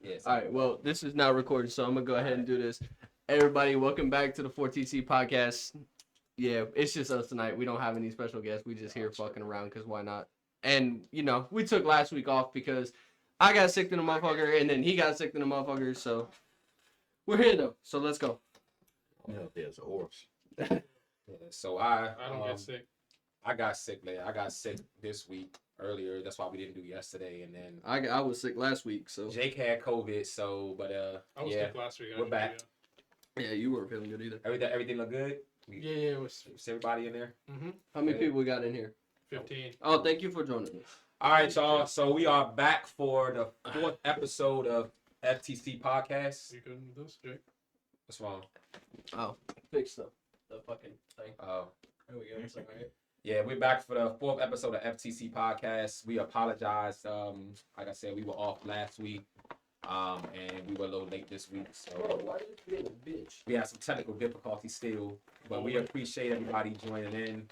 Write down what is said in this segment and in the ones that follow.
Yes. All right. Well, this is now recorded, so I'm gonna go ahead and do this. Everybody, welcome back to the 4TC podcast. Yeah, it's just us tonight. We don't have any special guests. We just here fucking around because why not? And we took last week off because I got sick to the motherfucker, and then he got sick to the motherfucker. So we're here though. So let's go. There's a horse. Yeah, so I don't get sick. I got sick, man. I got sick this week earlier. That's why we didn't do yesterday. And then I was sick last week, so Jake had COVID. So, but I was sick last week. we're back. Yeah, you weren't feeling good either. Everything look good. Yeah, it was. Is everybody in there? Mm-hmm. How many Good. people we got in here? 15. Oh, thank you for joining us. All right, y'all. So we are back for the 4th episode of FTC podcast. You couldn't do this, Jake? What's wrong? Oh, fix the fucking thing. Oh. There we go. It's all right. Yeah, we're back for the 4th episode of FTC podcast. We apologize. Like I said, we were off last week, and we were a little late this week. So Why did you being a bitch? we had some technical difficulties still, but we appreciate everybody joining in.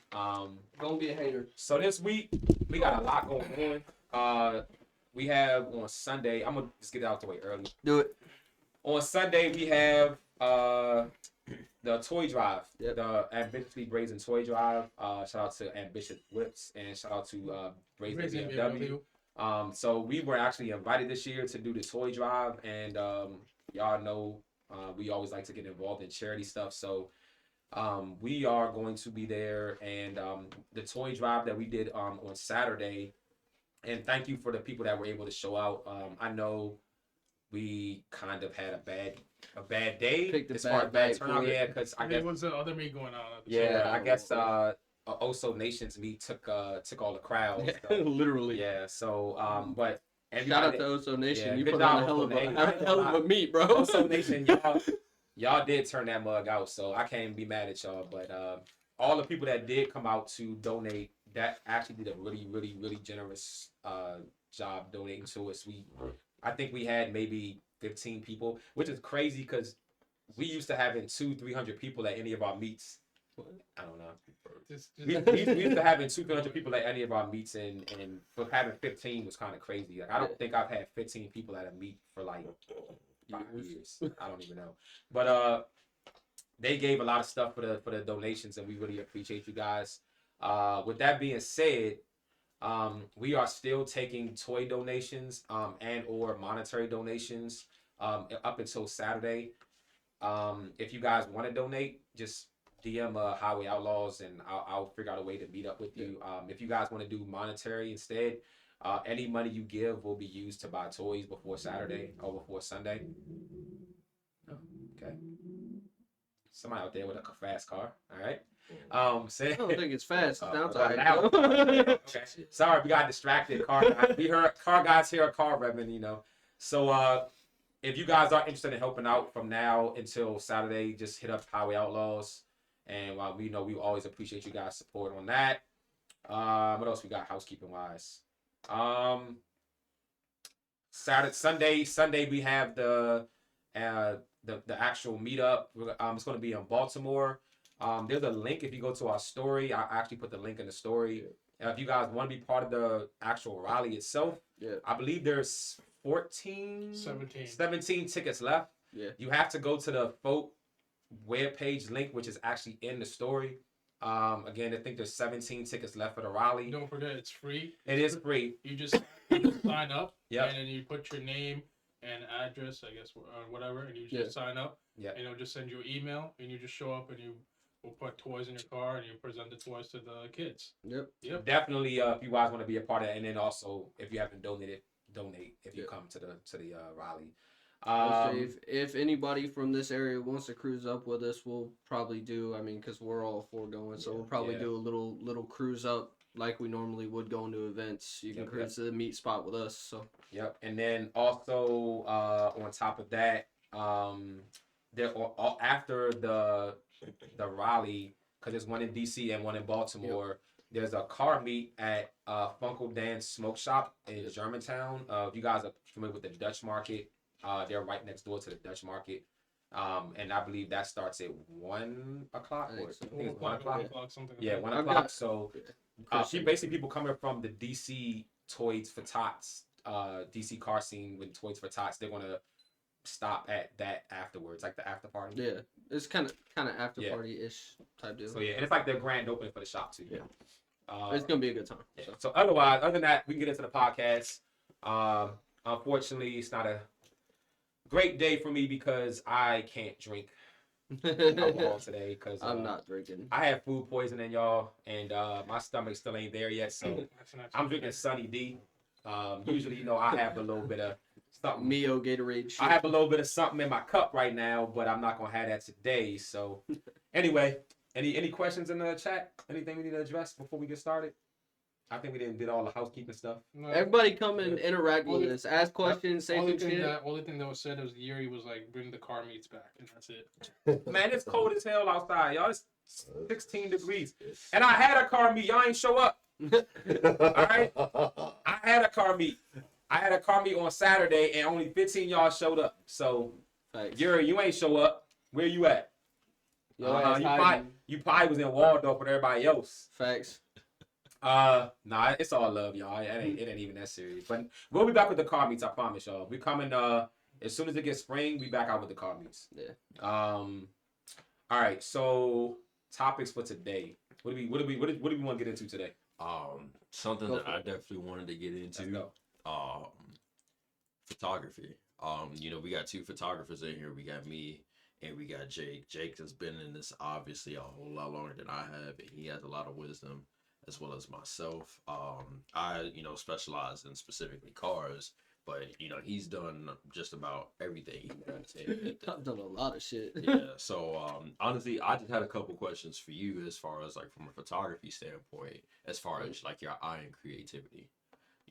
Don't be a hater. So this week we got a lot going on. We have on Sunday. I'm gonna just get it out the way early. Do it. On Sunday we have the toy drive, Yep. the Ambitiously Brazen toy drive. Shout out to Ambitious Whips and shout out to Brazen BMW. So we were actually invited this year to do the toy drive, and y'all know we always like to get involved in charity stuff. So we are going to be there, and the toy drive that we did on Saturday. And thank you for the people that were able to show out. I know we kind of had a bad day Picked a as far as bad bad night turnout. for it. Yeah, because I There guess was other meet going on. At the yeah, same I time. guess Oso Nations meet took all the crowd. So, Literally. yeah, so but Shout out everybody, to Oso Nation. yeah, You good put job, on a hell of Oso Nation. a hell of a meet, bro. Oso Nation, y'all did turn that mug out, so I can't be mad at y'all. But all the people that did come out to donate, that actually did a really, really, really generous job donating to us. I think we had maybe 15 people, which is crazy because we used to having 200-300 people at any of our meets. I don't know. We used to having 200 people at any of our meets, and for having 15 was kind of crazy. Like, I don't think I've had 15 people at a meet for like 5 years. I don't even know. But they gave a lot of stuff for the donations, and we really appreciate you guys. With that being said, we are still taking toy donations and or monetary donations up until Saturday. If you guys want to donate, just DM Highway Outlaws, and I'll figure out a way to meet up with you. If you guys want to do monetary instead, any money you give will be used to buy toys before Saturday or before Sunday. Oh, okay. Somebody out there with a fast car. All right. I don't think it's fast. It sounds loud. alright. Okay. Sorry, we got distracted. Car guys. We heard car guys hear a car revving, So if you guys are interested in helping out from now until Saturday, just hit up Highway Outlaws. And we know we always appreciate you guys' support on that. What else we got housekeeping wise? Sunday we have the actual meetup. It's going to be in Baltimore. There's a link if you go to our story. I actually put the link in the story. If you guys want to be part of the actual rally itself, I believe there's 17 tickets left. Yeah. You have to go to the Folk webpage link, which is actually in the story. Again, I think there's 17 tickets left for the rally. Don't forget, it's free. It is free. You just sign up, Yep. and then you put your name and address, I guess, or whatever, and you just sign up. Yeah. And it'll just send you an email, and you just show up, and we'll put toys in your car, and you present the toys to the kids. Yep. Definitely, if you guys want to be a part of it, and then also if you haven't donated, donate if you come to the rally. If anybody from this area wants to cruise up with us, we'll probably do. I mean, because we're all foregoing, so we'll probably do a little cruise up like we normally would going to events. You can cruise to the meet spot with us. So. Yep, and then also on top of that, after the rally, because there's one in DC and one in Baltimore. There's a car meet at Funko Dan's Smoke Shop in Germantown. If you guys are familiar with the Dutch Market, they're right next door to the Dutch Market. And I believe that starts at 1 o'clock. I think it's 1 o'clock. 1 o'clock. So basically people coming from the DC Toys for Tots DC car scene with Toys for Tots, they're gonna stop at that afterwards, like the after party. Yeah, it's kind of after Yeah. party ish type deal. So yeah, and it's like their grand opening for the shop too. Yeah. Uh, It's gonna be a good time. yeah. So. So other than that, we can get into the podcast. Unfortunately, it's not a great day for me because I can't drink alcohol today because I'm not drinking. I have food poisoning, y'all, and my stomach still ain't there yet. So I'm drinking Sunny D. Usually, I have a little bit of something. Mio Gatorade shit. I have a little bit of something in my cup right now, but I'm not gonna have that today. So, anyway, any questions in the chat? Anything we need to address before we get started? I think we did all the housekeeping stuff. No, Everybody come and interact with Only- us. Ask questions, say only some thing shit. that was said was Yuri was like, bring the car meats back, and that's it. Man, it's cold as hell outside, y'all. It's 16 degrees, and I had a car meet. Y'all ain't show up. Alright? I had a car meet. I had a car meet on Saturday, and only 15 y'all showed up. So, Facts. Yuri, you ain't show up. Where you at? Your ass hiding. You probably was in Waldorf with everybody else. Facts. Nah, it's all love, y'all. It ain't even that serious. But we'll be back with the car meets, I promise y'all. We coming as soon as it gets spring, we back out with the car meets. Yeah. All right, so topics for today. What do we want to get into today? Something Go that for I it. definitely wanted to get Let's into. go. Photography. We got two photographers in here. We got me and we got Jake. Jake has been in this obviously a whole lot longer than I have, and he has a lot of wisdom as well as myself. I specialize in specifically cars, but he's done just about everything he does. I've done a lot of shit. Yeah. So honestly, I just had a couple questions for you as far as like from a photography standpoint, as far as like your eye and creativity.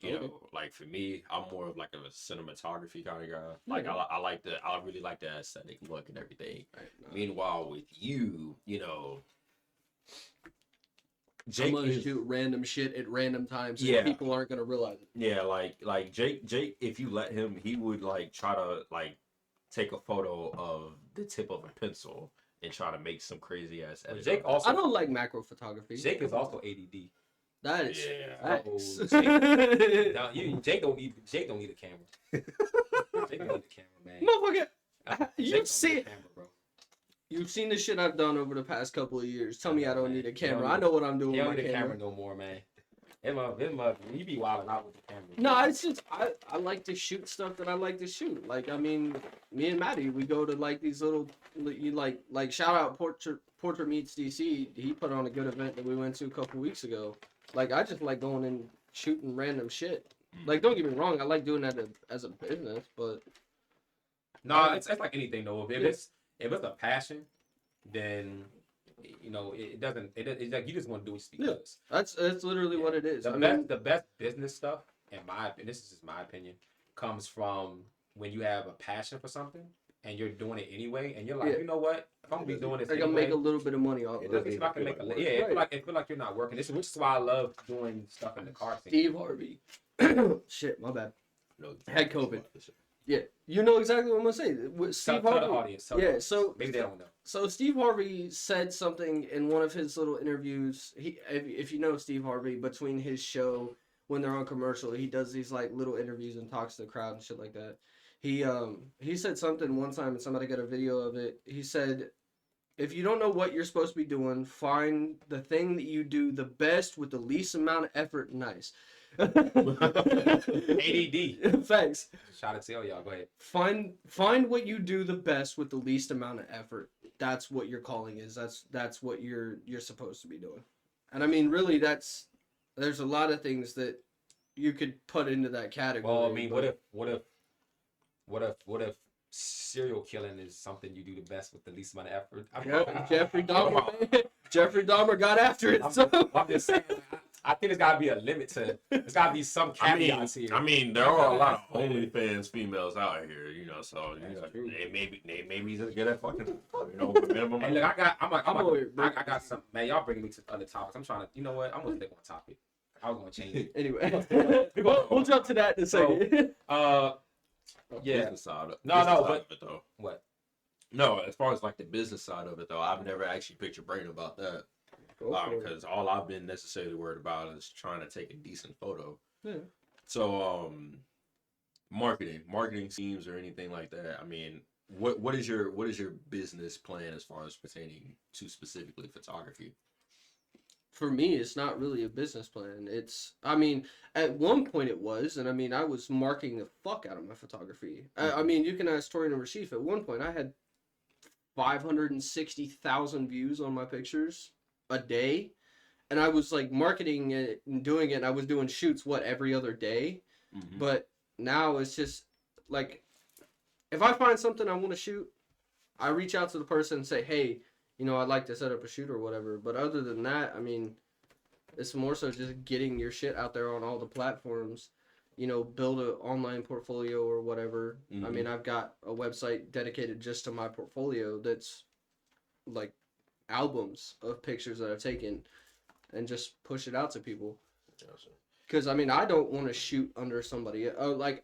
Okay. Like for me, I'm more of like a cinematography kind of guy. Like I really like the aesthetic look and everything. Right, no. Meanwhile, with you, I'm Jake gonna is, shoot random shit at random times, so Yeah. people aren't gonna realize it. yeah, like Jake, if you let him, he would like try to like take a photo of the tip of a pencil and try to make some crazy ass edit. Jake on it. also I don't like macro photography. Jake is also ADD. That is Yeah. facts. Oh, Now, Jake don't need a camera. Jake don't need a camera, man. Motherfucker, Jake you don't need see a it. camera, bro. You've seen the shit I've done over the past couple of years. Tell me I don't Man, need a you camera. don't I need- know what I'm doing He with don't my need a camera. camera no more, man. He be wilding out with the camera. No, it's just I like to shoot stuff that I like to shoot. Like I mean, me and Maddie, we go to like these little, you like shout out Portrait Meets DC. He put on a good event that we went to a couple weeks ago. Like I just like going and shooting random shit. Like don't get me wrong, I like doing that as a business, but No, it's like anything though. If it's a passion, then it doesn't. It's like you just want to do it Yeah. because that's literally what it is. the best business stuff, and this is just my opinion, comes from when you have a passion for something and you're doing it anyway, and you're like, Yeah. you know what? If I'm gonna be doing this I can anyway, make a little bit of money off It of doesn't it. if I can make feel like work. it feel like you're not working. Which is why I love doing stuff in the car scene. Steve Harvey. Shit, my bad. No, Had COVID. Yeah, you know exactly what I'm gonna say. With Steve Tell the Harvey. audience. Tell the Yeah, audience. so maybe they don't know. So Steve Harvey said something in one of his little interviews. If you know Steve Harvey, between his show when they're on commercial, he does these like little interviews and talks to the crowd and shit like that. He said something one time and somebody got a video of it. He said, if you don't know what you're supposed to be doing, find the thing that you do the best with the least amount of effort. Nice. ADD. Thanks. Shout out to y'all. Go ahead. Find what you do the best with the least amount of effort. That's what your calling is. That's what you're supposed to be doing. And I mean, really, there's a lot of things that you could put into that category. Well, I mean, but- what if serial killing is something you do the best with the least amount of effort? Yeah, Jeffrey Dahmer. Jeffrey Dahmer got after it. So. I'm just saying. I think there's gotta be a limit to. There's gotta be some caveats here. I mean, there are a lot of OnlyFans females out here, so That's true. they maybe just get that fucking minimum. Hey, look, I I'm got some. Man, y'all bringing me to other topics. I'm trying to. You know what? I'm gonna stick on topic. I was gonna change it. Anyway, we'll jump to that in a second. Yeah. Business side of, No, business no, side but- of it though. What? No, as far as like the business side of it though, I've never actually picked your brain about that. Go for it. Because all I've been necessarily worried about is trying to take a decent photo. Yeah. So marketing schemes or anything like that. I mean, what is your business plan as far as pertaining to specifically photography? For me, it's not really a business plan. I mean, at one point it was, and I mean, I was marketing the fuck out of my photography. I mean, you can ask Torian and Rashif. At one point, I had 560,000 views on my pictures a day, and I was like marketing it and doing it. And I was doing shoots every other day, Mm-hmm. but now it's just like if I find something I want to shoot, I reach out to the person and say, hey, I'd like to set up a shoot or whatever. But other than that, I mean, it's more so just getting your shit out there on all the platforms. Build an online portfolio or whatever. I mean, I've got a website dedicated just to my portfolio that's like albums of pictures that I've taken and just push it out to people. Because, I mean, I don't want to shoot under somebody.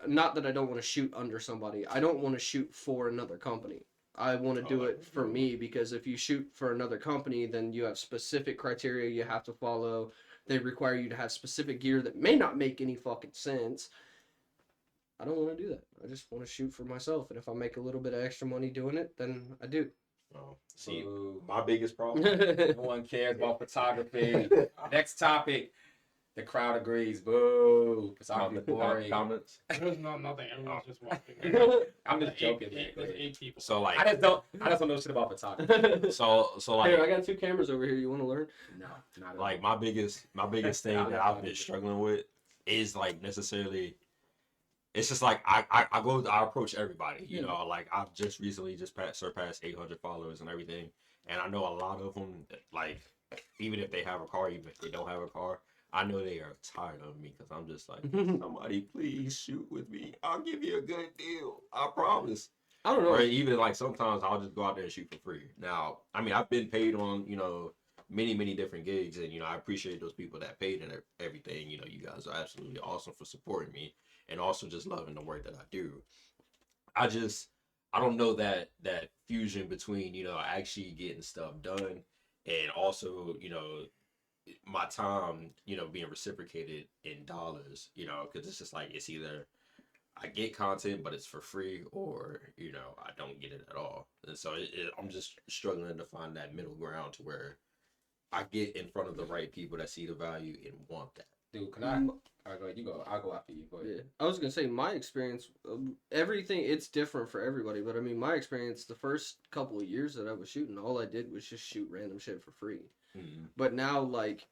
Not that I don't want to shoot under somebody. I don't want to shoot for another company. I want to do it for me, because if you shoot for another company, then you have specific criteria you have to follow. They require you to have specific gear that may not make any fucking sense. I don't want to do that. I just want to shoot for myself. And if I make a little bit of extra money doing it, then I do. Oh, see, Boo. my biggest problem. No one cares about photography. Next topic. The crowd agrees. Boo. Photography boring. Comments. There's nothing. Everyone's just walking. I'm just joking, man. There's 8 people. So like, I just don't know shit about photography. so like, Here, I got 2 cameras over here. You want to learn? No, not at like all. my biggest thing that I've been struggling with is like necessarily. It's just like I approach everybody, like I've just recently surpassed 800 followers and everything, and I know a lot of them, like even if they have a car, even if they don't have a car, I know they are tired of me because I'm just like, somebody please shoot with me. I'll give you a good deal. I promise. I don't know. Or even like sometimes I'll just go out there and shoot for free. Now, I mean, I've been paid on, many different gigs, and, I appreciate those people that paid and everything. You guys are absolutely awesome for supporting me and also just loving the work that I do. I don't know that fusion between, actually getting stuff done and also, my time, being reciprocated in dollars, because it's just like, it's either I get content, but it's for free, or, I don't get it at all. And so I'm just struggling to find that middle ground to where I get in front of the right people that see the value and want that. Dude, can I? All right, go ahead. You go. I'll go after you. Go ahead. Yeah. I was going to say, my experience, everything, it's different for everybody, but I mean, my experience, the first couple of years that I was shooting, all I did was just shoot random shit for free. Mm-hmm. But now, like,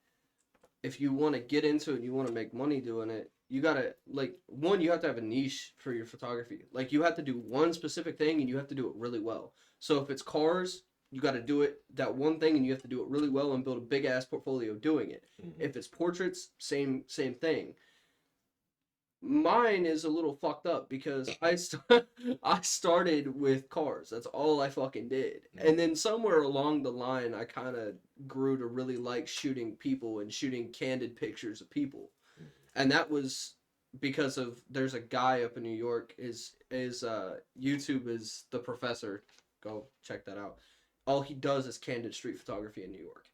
if you want to get into it and you want to make money doing it, you gotta, like, one, you have to have a niche for your photography. Like, you have to do one specific thing and you have to do it really well. So if it's cars, you got to do it, that one thing, and you have to do it really well and build a big ass portfolio doing it. Mm-hmm. If it's portraits, same thing. Mine is a little fucked up because I started with cars. That's all I fucking did. And then somewhere along the line, I kind of grew to really like shooting people and shooting candid pictures of people. And that was because of, there's a guy up in New York, his YouTube is The Professor. Go check that out. All he does is candid street photography in New York.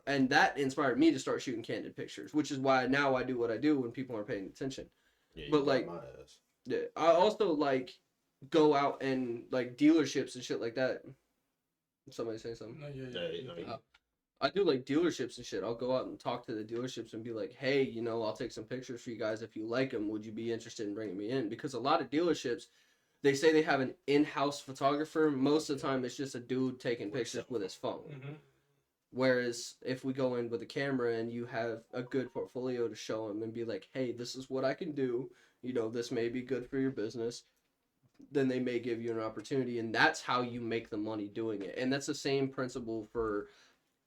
And that inspired me to start shooting candid pictures, which is why now I do what I do when people aren't paying attention. Yeah, But, like, my ass. Yeah, I also like go out and like dealerships and shit like that. Somebody say something? No, Yeah. I do like dealerships and shit. I'll go out and talk to the dealerships and be like, hey, I'll take some pictures for you guys if you like them. Would you be interested in bringing me in? Because a lot of dealerships, they say they have an in-house photographer. Most of the time, it's just a dude taking pictures with his phone. Mm-hmm. Whereas if we go in with a camera and you have a good portfolio to show them and be like, hey, this is what I can do, this may be good for your business, then they may give you an opportunity. And that's how you make the money doing it. And that's the same principle for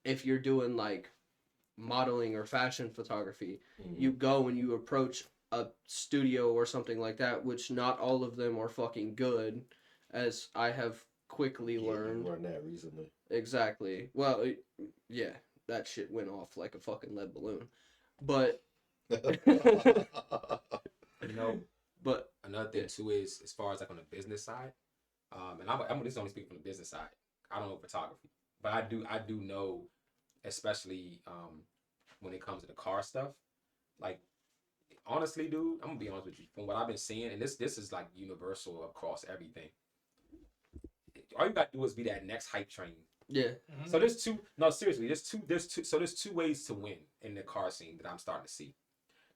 if you're doing like modeling or fashion photography. Mm-hmm. You go and you approach a studio or something like that, which not all of them are fucking good, as I have quickly learned. Learned that recently. Exactly. Well, yeah, that shit went off like a fucking lead balloon. But but Another thing too is, as far as like on the business side, and I'm just only speaking from the business side. I don't know photography, but I do know, especially when it comes to the car stuff, like honestly, dude, I'm gonna be honest with you. From what I've been seeing, and this is like universal across everything. All you gotta do is be that next hype train. Yeah. Mhm. So there's two. No, seriously, there's two ways to win in the car scene that I'm starting to see.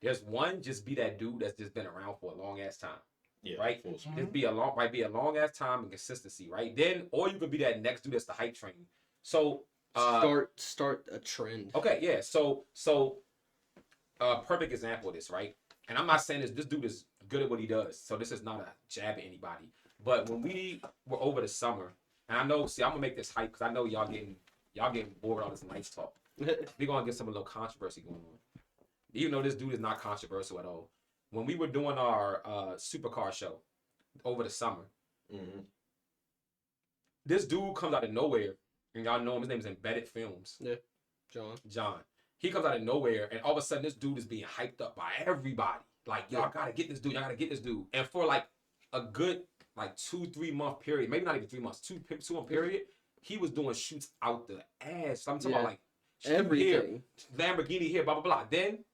There's one, just be that dude that's just been around for a long ass time. Yeah, Right? full speed. Just be a long ass time and consistency, right? Then, or you could be that next dude that's the hype train. So Start a trend. okay, yeah. So perfect example of this, right? And I'm not saying this dude is good at what he does, so this is not a jab at anybody. But when we were over the summer, and I know, see, I'm gonna make this hype because I know y'all getting bored with all this nice talk. We're gonna get some little controversy going on. Even though this dude is not controversial at all. When we were doing our supercar show over the summer, Mm-hmm. this dude comes out of nowhere, and y'all know him. His name is Embedded Films. John. He comes out of nowhere, and all of a sudden, this dude is being hyped up by everybody. Like, y'all gotta get this dude. Y'all gotta get this dude. And for like a good 2-3 month period, maybe not even 3 months, 2 month period, he was doing shoots out the ass. I'm talking about like shoot here, Everything Lamborghini here, blah blah blah. Then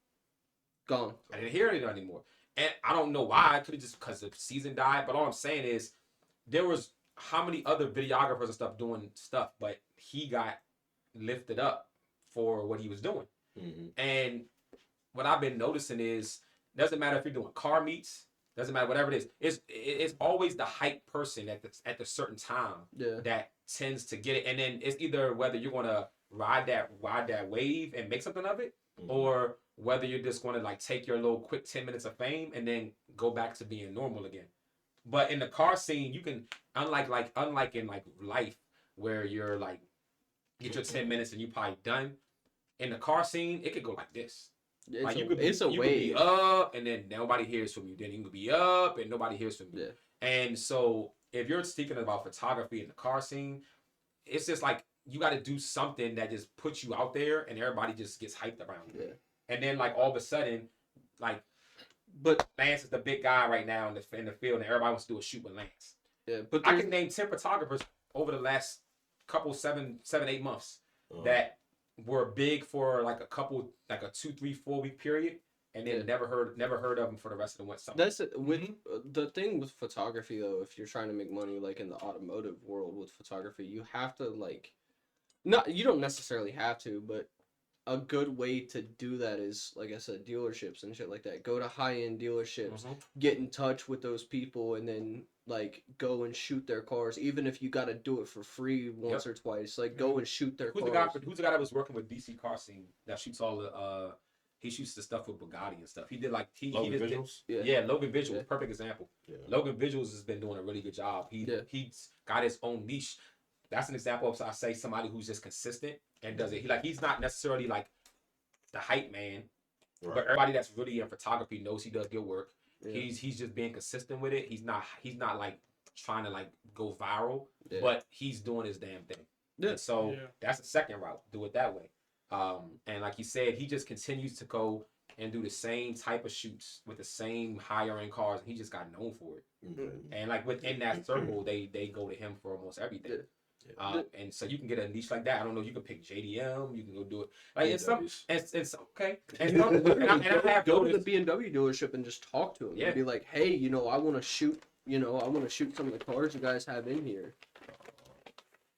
gone. I didn't hear it anymore. And I don't know why. I could have just because the season died. But all I'm saying is there was how many other videographers and stuff doing stuff, but he got lifted up for what he was doing. Mm-hmm. And what I've been noticing is doesn't matter if you're doing car meets, doesn't matter whatever it is. It's always the hype person at the certain time Yeah. that tends to get it. And then it's either whether you're gonna ride that wave and make something of it, Mm-hmm. or whether you're just going to like take your little quick 10 minutes of fame and then go back to being normal again. But in the car scene, you can unlike in like life where you're like get your 10 minutes and you probably done. In the car scene, it could go like this. It's Like a, you could it's a you could be wave. up and then nobody hears from you. Then you could be up and nobody hears from you. Yeah. And so if you're speaking about photography in the car scene, it's just like you got to do something that just puts you out there and everybody just gets hyped around you. Yeah. And then like all of a sudden, like But Lance is the big guy right now in the field, and everybody wants to do a shoot with Lance. yeah, but I there's, can name 10 photographers over the last couple 7-8 months Uh-huh. that were big for like a couple, like a 2-3-4 week period, and then Yeah. never heard of them for the rest of the summer. that's it. With the thing with photography though, if you're trying to make money like in the automotive world with photography, you have to like, not you don't necessarily have to, but a good way to do that is like I said, dealerships and shit like that. Go to high end dealerships, Mhm. get in touch with those people, and then like go and shoot their cars, even if you got to do it for free once or twice. Like go and shoot their Who's cars. the guy that was working with DC Car Scene that shoots all the he shoots the stuff with Bugatti and stuff. He did like he Logan just did, Visuals? Yeah. Logan Visuals, Yeah. perfect example. Yeah. Logan Visuals has been doing a really good job. He's got his own niche. That's an example of I say somebody who's just consistent and does it. He's not necessarily like the hype man, Right. but everybody that's really in photography knows he does good work. Yeah. He's just being consistent with it. He's not like trying to like go viral, Yeah. but he's doing his damn thing. Yeah. And so Yeah. that's the second route. Do it that way. And like he said, he just continues to go and do the same type of shoots with the same higher end cars, and he just got known for it. Mhm. And like within that circle, they go to him for almost everything. Yeah. And so you can get a niche like that. I don't know. You can pick JDM. You can go do it. Like it's BMWs. it's okay. And, some, and I have go to noticed, the BMW dealership and just talk to him. Yeah. And be like, hey, I want to shoot. I want to shoot some of the cars you guys have in here.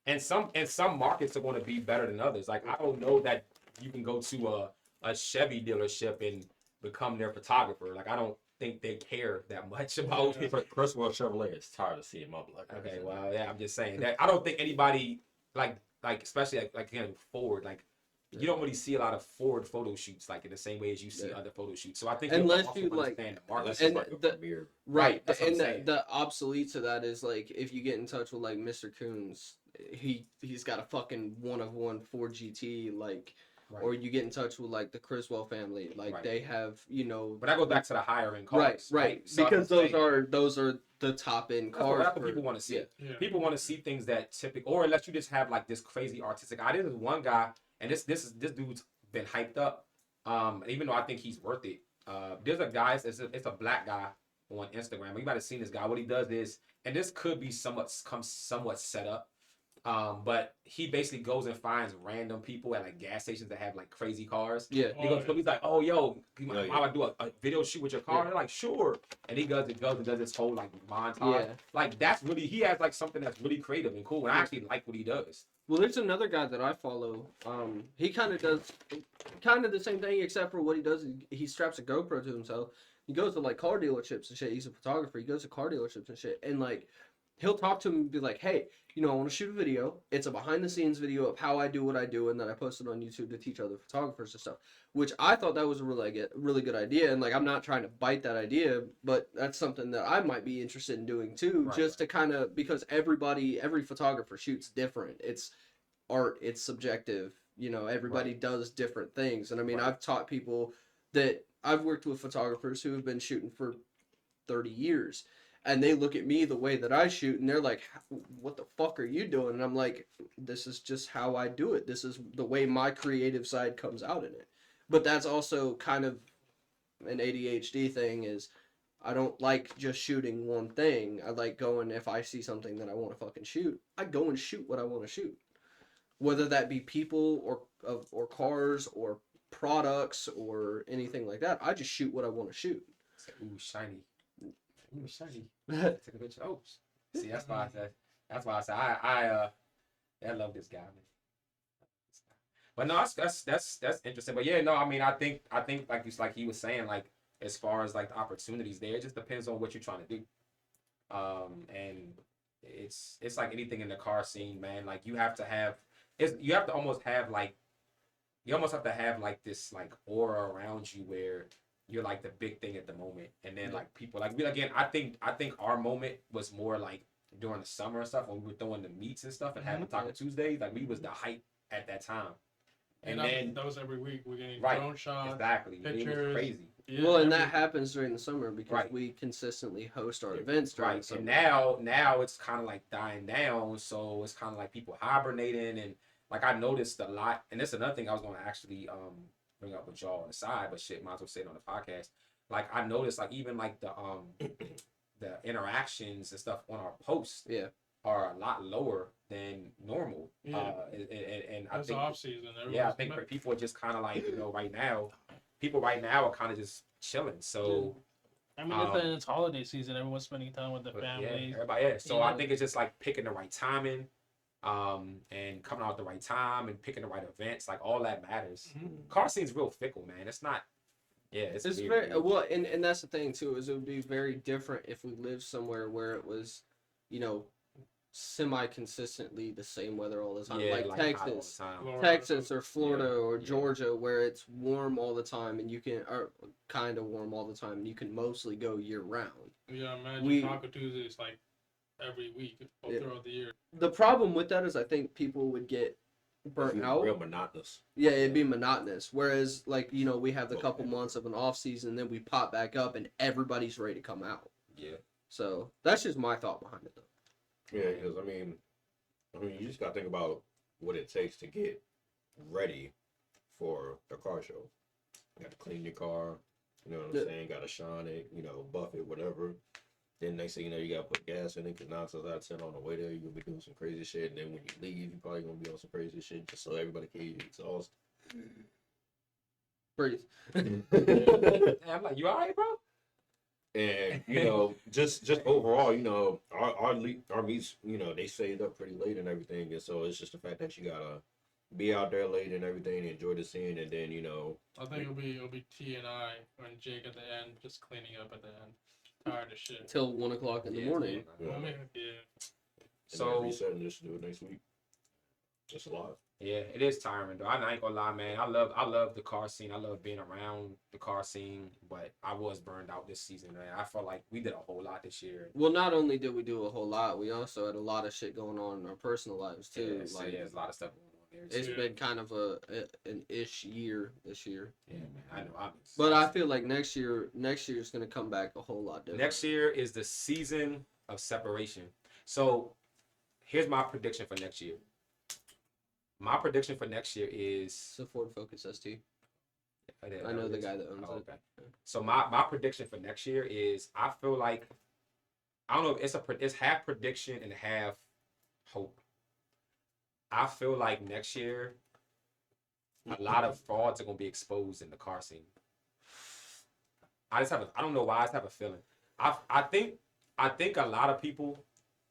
and some markets are going to be better than others. Like I don't know that you can go to a Chevy dealership and become their photographer. Like I don't think they care that much about it. Criswell Chevrolet is tired of seeing my black. Okay, well, yeah, I'm just saying that I don't think anybody like especially like again Ford, like you don't really see a lot of Ford photo shoots like in the same way as you see Yeah. other photo shoots. So I think Unless also you, like- understand the market. Unless And it's like a the- premiere. Right, that's what I'm And saying. the obsolete to that is like if you get in touch with like Mr. Coons, he's got a fucking one of one Ford GT, like, Right. or you get in touch with like the Criswell family, like Right. they have But that goes back to the higher end cars. right, So because I'm saying- those are the top end That's cars. what for- people want to see. Yeah. Yeah. People want to see things that typical, or unless you just have like this crazy artistic eye. This is one guy, and this dude's been hyped up. And even though I think he's worth it, there's a guy. It's a black guy on Instagram. You might have seen this guy. What he does is, and this could be somewhat set up, But he basically goes and finds random people at like gas stations that have like crazy cars. Yeah. He goes, he's like, oh yo, you Oh, mind yeah. if I do a video shoot with your car? Yeah. They're like, sure. And he goes and does this whole like montage. Yeah. Like that's really he has like something that's really creative and cool. And I actually like what he does. Well, there's another guy that I follow. He kind of does kind of the same thing, except for what he does, he straps a GoPro to himself. He goes to like car dealerships and shit. He's a photographer. He goes to car dealerships and shit, and like he'll talk to him and be like, "Hey, you know, I want to shoot a video. It's a behind the scenes video of how I do what I do, and then I post it on YouTube to teach other photographers and stuff." Which I thought that was a really good idea, and like I'm not trying to bite that idea, but that's something that I might be interested in doing too, Right, just to kind of because every photographer shoots different. It's art, it's subjective. You know, everybody does different things, and I mean, Right. I've taught people that I've worked with photographers who have been shooting for 30 years. And they look at me the way that I shoot, and they're like, "What the fuck are you doing?" And I'm like, "This is just how I do it. This is the way my creative side comes out in it." But that's also kind of an ADHD thing. Is I don't like just shooting one thing. I like going if I see something that I want to fucking shoot, I go and shoot what I want to shoot, whether that be people or cars or products or anything like that. I just shoot what I want to shoot. It's like, ooh, shiny. Ooh, shiny. Take a picture. Oh, see, that's why I said. That's why I said I love this guy, man. But no, that's interesting. But yeah, no, I mean, I think like he was saying, like as far as like the opportunities there, it just depends on what you're trying to do. And it's like anything in the car scene, man. Like you have to almost have like this like aura around you where you're like the big thing at the moment, and then like people like again. I think our moment was more like during the summer and stuff when we were throwing the meets and stuff and having Taco Tuesdays. Like we was the hype at that time, and then that was every week. We're getting Right, drone shots. exactly, it was pictures. crazy. Yeah, Well, and every- that happens during the summer because Right. we consistently host our events during the Right, summer. and now it's kind of like dying down, so it's kind of like people hibernating, and like I noticed a lot, and that's another thing I was going to actually bring up with y'all on the side, but shit, might as well say it on the podcast. Like I noticed, like even like the the interactions and stuff on our posts, Yeah. are a lot lower than normal. Yeah. And I That's think off season. yeah, I think for people are just kind of like people right now are kind of just chilling. So. I mean, it's holiday season. Everyone's spending time with their But families. yeah, everybody. Yeah. So You I know. think it's just like picking the right timing, and coming out at the right time and picking the right events. Like all that matters. Mhm. Car scene's real fickle, man. It's not. Yeah, it's It's weird, very dude. well, and that's the thing too. Is it would be very different if we lived somewhere where it was, you know, semi consistently the same weather all the time, Yeah, like hot all the Texas. time. Florida. Texas or Florida or yeah. Georgia, where it's warm all the time and you can, or kind of warm all the time, and you can mostly go year round. Yeah, imagine We- Taco Tuesdays like every week all Yeah. throughout the year. The problem with that is I think people would get burnt out. Real monotonous. Yeah, it'd be monotonous. Whereas, like, you know, we have the couple months of an off season, then we pop back up, and everybody's ready to come out. Yeah. So that's just my thought behind it, though. Yeah, because I mean, you just gotta think about what it takes to get ready for a car show. You got to clean your car, you know what I'm Yeah. saying? Got to shine it, you know, buff it, whatever. Then next thing you know, you gotta put gas in it because 9 times out of 10 on the way there, you'll be doing some crazy shit. And then when you leave, you're probably gonna be on some crazy shit just so everybody can hear you exhaust. Breathe. And I'm like, you all right, bro? And you know, just overall, you know, our meets, you know, they stayed up pretty late and everything, and so it's just the fact that you gotta be out there late and everything, enjoy the scene, and then you know, I think it'll be T and I and Jake at the end, just cleaning up at the end. Tired of shit. Till 1 o'clock in the Yeah, morning. Yeah. Oh, man, yeah. and So then reset and just do it next week. Just a lot. yeah, it is tiring though. I ain't gonna lie, man. I love the car scene. I love being around the car scene, but I was burned out this season, man. I felt like we did a whole lot this year. Well, not only did we do a whole lot, we also had a lot of shit going on in our personal lives too. Yeah, so like yeah, there's a lot of stuff going on there. it's Yeah. been kind of an ish year this year. Yeah, man. I know. But I feel like next year's gonna come back a whole lot different. next year is the season of separation. So here's my prediction for next year. My prediction for next year is It's a Ford Focus ST. I know the guy that owns Oh, it. okay. So my prediction for next year is I feel like I don't know if it's half prediction and half hope. I feel like next year a lot of frauds are gonna be exposed in the car scene. I don't know why I just have a feeling. I think a lot of people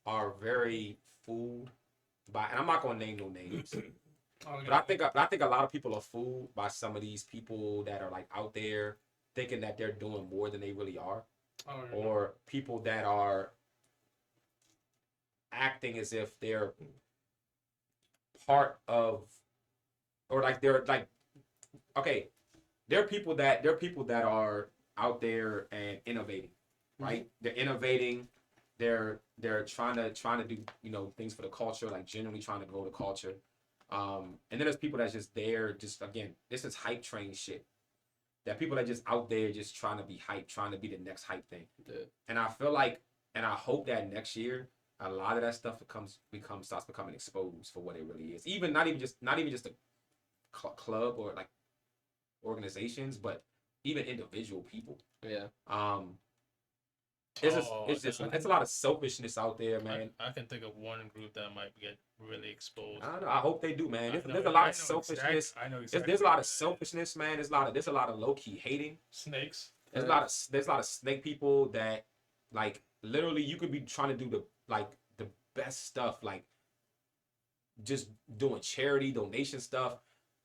are very fooled by, and I'm not gonna name no names, Oh, but I think a lot of people are fooled by some of these people that are like out there thinking that they're doing more than they really are, or people that are acting as if they're part of, or like they're like, okay, there are people that are out there and innovating, right? They're innovating. They're trying to do, you know, things for the culture, like genuinely trying to grow the culture. And then there's people that's just there, just again, this is hype train shit. That people that just out there just trying to be hype, trying to be the next hype thing. Yeah. And I feel like, and I hope that next year a lot of that stuff starts becoming exposed for what it really is. Even not even just a club or like organizations, but even individual people. Yeah. It's a lot of selfishness out there, man. I can think of one group that might get really exposed. I don't know. I hope they do, man. There's a I lot know of selfishness. I know exactly. There's a lot of selfishness, man. There's a lot of low key hating. Snakes. There's a lot of snake people that, like, literally you could be trying to do the best stuff, like just doing charity donation stuff,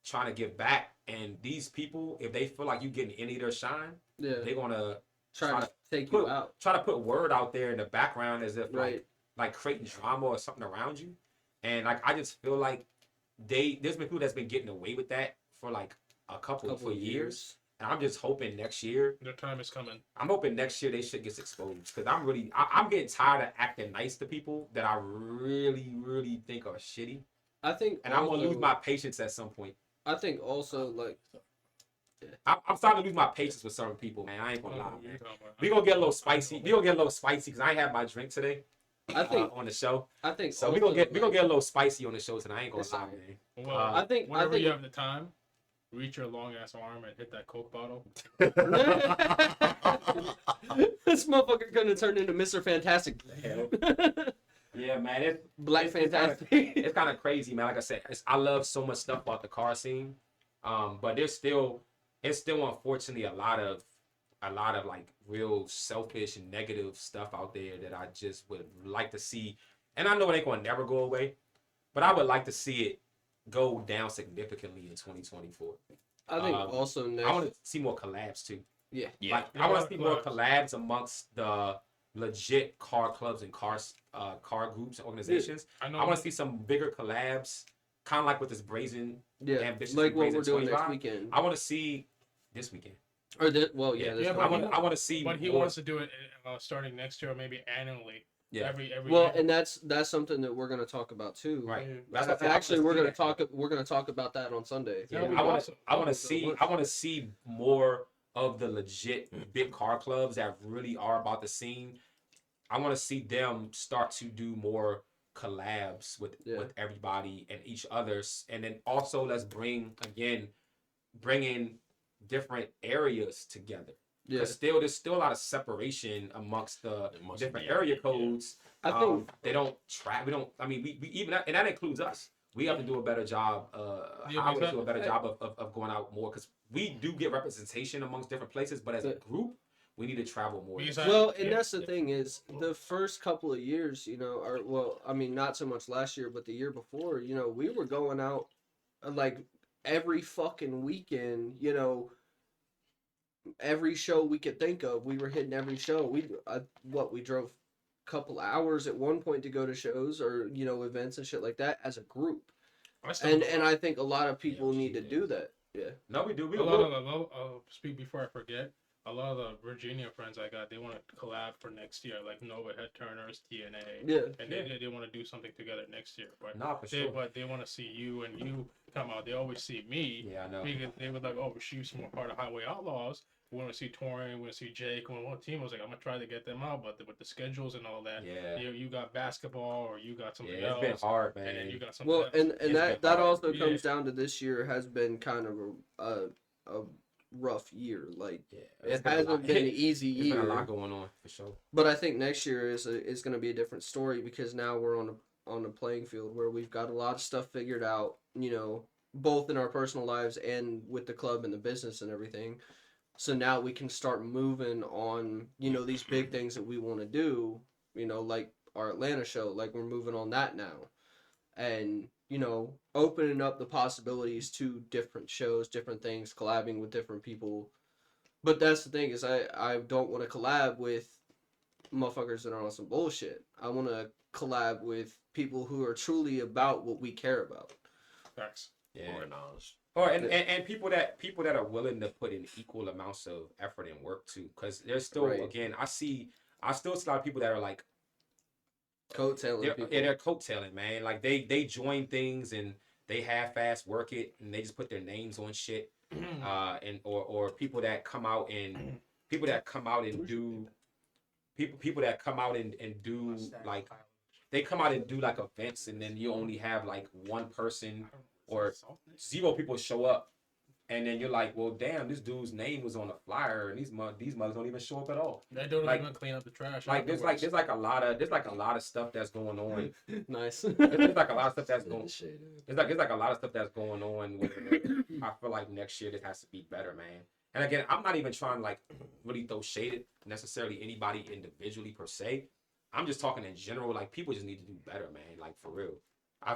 trying to give back, and these people, if they feel like you getting any of their shine, Yeah. they're gonna Try to take you out. try to put word out there in the background as if Right. like creating drama or something around you. And like I just feel like there's been people that's been getting away with that for like a couple for years. And I'm just hoping next year, Their time is coming. I'm hoping next year they shit gets exposed, because I'm getting tired of acting nice to people that I really, really think are shitty. I think, And I'm gonna lose my patience at some point. I think also, like, I'm starting to lose my patience with certain people, man. I ain't gonna lie, What are you man. talking about? We gonna get a little spicy. We gonna get a little spicy because I ain't had my drink today. I think, On the show, I think. so we gonna also, get a little spicy on the show tonight. I ain't gonna It's lie, alright. man. Well, I think whenever you have the time, reach your long ass arm and hit that Coke bottle. This motherfucker gonna turn into Mr. Fantastic. Yeah, man. Black Fantastic. It's kind of crazy, man. Like I said, I love so much stuff about the car scene, but it's still unfortunately a lot of like real selfish and negative stuff out there that I just would like to see. And I know it ain't gonna never go away, but I would like to see it go down significantly in 2024. I think also next. I want to see more collabs too. Yeah. Like I want to see more collabs amongst the legit car clubs and car groups and organizations. I know. I want to see some bigger collabs, kind of like with this Brazen. Yeah. Ambitious Like what Brazen we're doing 25. next weekend. I want to see this weekend. Or this, well, yeah. Yeah, This but weekend. I want to see. But he more. wants to do it starting next year, or maybe annually. Yeah. Every Well, year. and that's something that we're gonna talk about too. Right. Yeah. That's what I Actually, wanna we're see gonna that. talk. We're gonna talk about that on Sunday. Yeah, That'll be I want awesome. to see more of the legit big car clubs that really are about the scene. I want to see them start to do more collabs with everybody and each others, and then also let's bring in different areas together. Yeah. Because there's still a lot of separation amongst the different area codes. I think they don't track. We don't. I mean, we even, and that includes us. We have to do a better job. Yeah, I would because do a better job of going out more, because we do get representation amongst different places, but as a group, we need to travel more. Because Well, and that's the thing is the first couple of years, or well, I mean, not so much last year, but the year before, we were going out like every fucking weekend, every show we could think of, we were hitting every show. We drove a couple hours at one point to go to shows or events and shit like that as a group, and I think a lot of people need to do that. Yeah. No, we do. We a lot of speak before I forget. A lot of the Virginia friends I got, they want to collab for next year, like Nova Head Turners, TNA. Yeah. And they want to do something together next year. But Nah, for sure. But they want to see you and you come out. They always see me. Yeah, I know. Because they were like, oh, she's more part of Highway Outlaws. We want to see Torian, we want to see Jake. We want team. I was like, I'm gonna try to get them out, but with the schedules and all that, Yeah. you got basketball or you got something Yeah, else. it's been hard, man. And then you got something Well, else. and It's that been hard. also Yeah. comes down to this year has been kind of a rough year. Like Yeah, it hasn't been an easy There's been a lot year. going on for sure. But I think next year is going to be a different story because now we're on on the playing field where we've got a lot of stuff figured out, you know, both in our personal lives and with the club and the business and everything. So now we can start moving on, you know, these big things that we want to do, you know, like our Atlanta show, like we're moving on that now. And, you know, opening up the possibilities to different shows, different things, collabing with different people. But that's the thing is I don't want to collab with motherfuckers that are on some bullshit. I want to collab with people who are truly about what we care about. Facts. Yeah. More knowledge. Or and people that are willing to put in equal amounts of effort and work too, because there's still Right. again I still see a lot of people that are like Coattailing people. they're coattailing, man. Like they join things and they half-ass work it and they just put their names on shit. And or people that come out and do like they come out and do like events and then you only have like one person or 0 people show up, and then you're like, well, damn, this dude's name was on the flyer, and these mugs don't even show up at all. They don't like- even clean up the trash. Like there's afterwards. like a lot of stuff that's going on. Nice. There's like a lot of stuff that's Yeah, going. this shit, It's like a lot of stuff that's going on. Where I feel like next year this has to be better, man. And again, I'm not even trying to like really throw shade at necessarily anybody individually per se. I'm just talking in general. Like people just need to do better, man. Like for real. I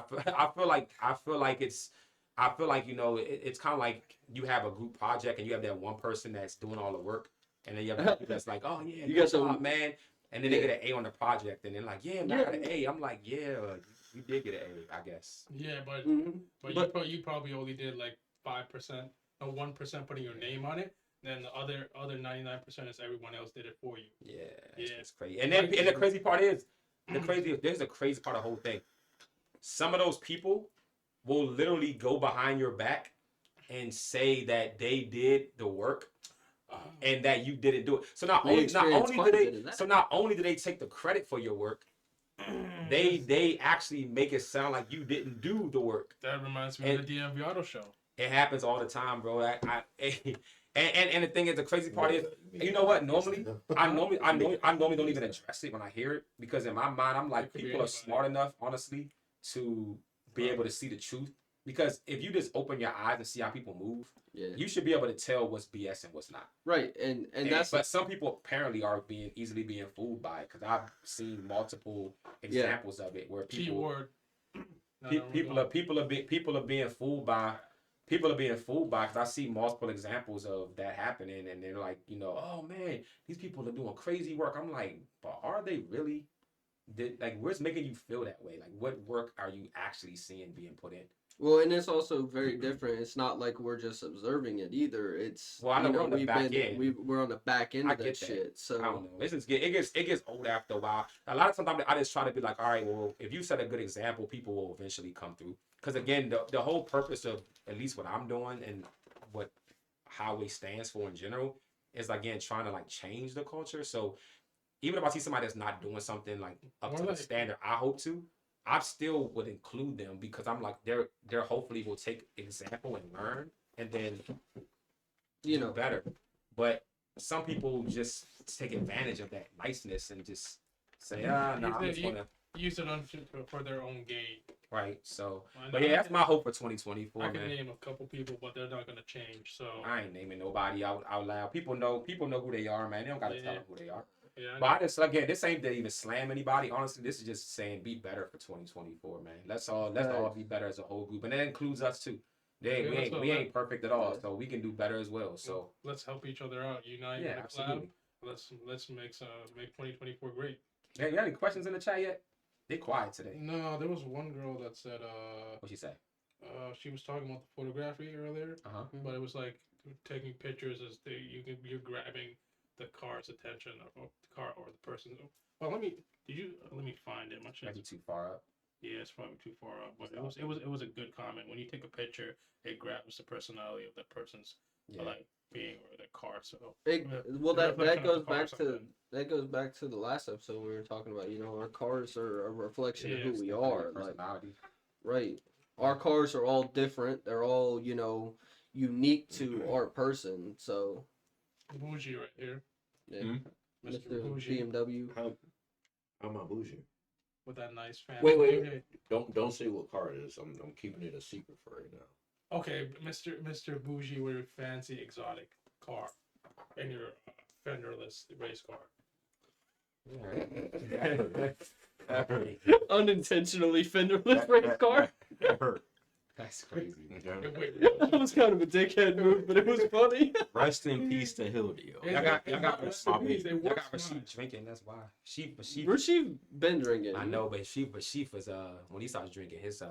feel like you know it's kind of like you have a group project and you have that one person that's doing all the work, and then you have people that's like, oh yeah, You good got some- job, man, and then Yeah. they get an A on the project, and they're like, yeah, man, I got an A. I'm like, yeah, you did get an A, I guess. Yeah, but Mhm. but you probably only did like 5%, or 1% putting your name on it. Then the other 99% is everyone else did it for you. Yeah, Yeah. it's crazy. And then and the crazy part is there's a crazy part of the whole thing. Some of those people will literally go behind your back and say that they did the work and that you didn't do it. So not We only experienced quite a bit of that. not only do they take the credit for your work, they actually make it sound like you didn't do the work. That reminds me of the DMV Auto Show. It happens all the time, bro. And the thing is, the crazy part is, you know what? Normally, I normally don't even address it when I hear it because in my mind, I'm like, It could be people are anybody. smart enough, honestly, to be able to see the truth. Because if you just open your eyes and see how people move, Yeah. you should be able to tell what's BS and what's not. Right. And that's but some people apparently are easily being fooled by it because I've seen multiple examples of it where people Keyword. people are being fooled by because I see multiple examples of that happening and they're like, you know, oh man, these people are doing crazy work. I'm like, but are they really? Like, what's making you feel that way? Like, what work are you actually seeing being put in? well, and it's also very different. It's not like we're just observing it either. It's Well, I know we're on the we've back been end. we're on the back end I of that get that. shit. So I don't know. It gets old after a while. A lot of times I just try to be like, all right, well, if you set a good example, people will eventually come through. Because again, the whole purpose of at least what I'm doing and what Highway stands for in general is again trying to like change the culture. So even if I see somebody that's not doing something like up to the standard I hope to, I still would include them because I'm like they're hopefully will take example and learn and then you do know, better. But some people just take advantage of that niceness and just say, no, I'm just gonna Use it for their own gain. right. So, I but know yeah, I that's can- my hope for 2024, I can man. name a couple people, but they're not gonna change. So I ain't naming nobody out loud. People know who they are, man. They don't gotta tell Yeah. them who they are. yeah, But I just again, this ain't to even slam anybody. Honestly, this is just saying be better for 2024, man. Let's all be better as a whole group, and that includes us too. We ain't perfect at all, so we can do better as well. So let's help each other out. Unite. yeah, in the absolutely. collab. Let's make 2024 great. Yeah, you got any questions in the chat yet? They quiet today. No, there was one girl that said What she say? she was talking about the photography earlier, Uh-huh. but it was like taking pictures as you're grabbing the car's attention or the car or the person. Well, let me find it. My shit's- Maybe too far up. Yeah, it's probably too far up, but it was a good comment. When you take a picture, it grabs the personality of that person's Yeah. like being or the car. So well the that reflection of goes the car or back to something. the last episode we were talking about. You know, our cars are a reflection of Yeah, who it's we Definitely are. a Like personality. right, our cars are all different. They're all unique to our person. So Bougie right here, yeah, Hmm? Mr. Mr. Bougie. BMW. How am I bougie? with that nice fancy. Wait. Don't say what car it is. I'm keeping it a secret for right now. Okay, Mr. Bougie with your fancy exotic car and your fenderless race car. Unintentionally fenderless race car. That hurt. That's crazy. And wait, That was kind of a dickhead move, but it was funny. Rest in peace to Hildy. Yo. Y'all got They Rashid work smart. drinking. That's why she. Where's she been drinking? I know, but she was when he starts drinking his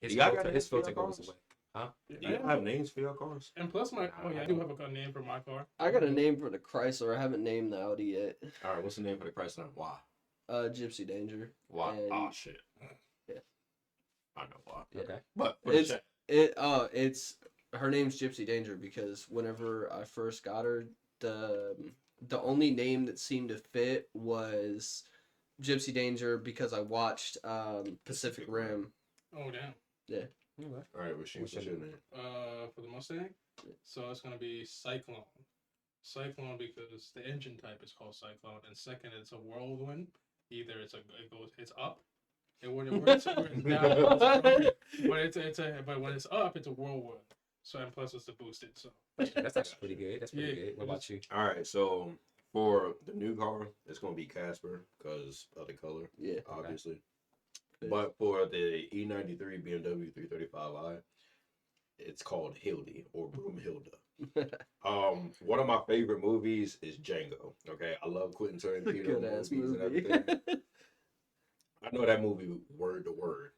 Y'all got his filter his goes cars? away. Do you have names for your cars? And plus my I do have a name for my car. I got a name for the Chrysler. I haven't named the Audi yet. All right, what's the name for the Chrysler? Why? Gypsy Danger. Why? And- Oh shit. Yeah. I know why. Yeah. Okay. But It's it's her name's Gypsy Danger because whenever I first got her, the only name that seemed to fit was Gypsy Danger because I watched Pacific Rim. Oh damn. All right, what's your name? For the Mustang, so it's gonna be Cyclone. Cyclone because the engine type is called Cyclone, and second, it's a whirlwind. Either it's up, and when it's down, but when it's up, it's a whirlwind. So and plus it's the boosted. So That's actually pretty good. That's pretty Yeah. good. What about you? All right, so for the new car, it's gonna be Casper because of the color, Yeah. obviously. But for the E93 BMW 335i, it's called Hildy or Broomhilda. One of my favorite movies is Django. Okay, I love Quentin It's a Tarantino good ass movies and movie. everything. I know that movie word to word.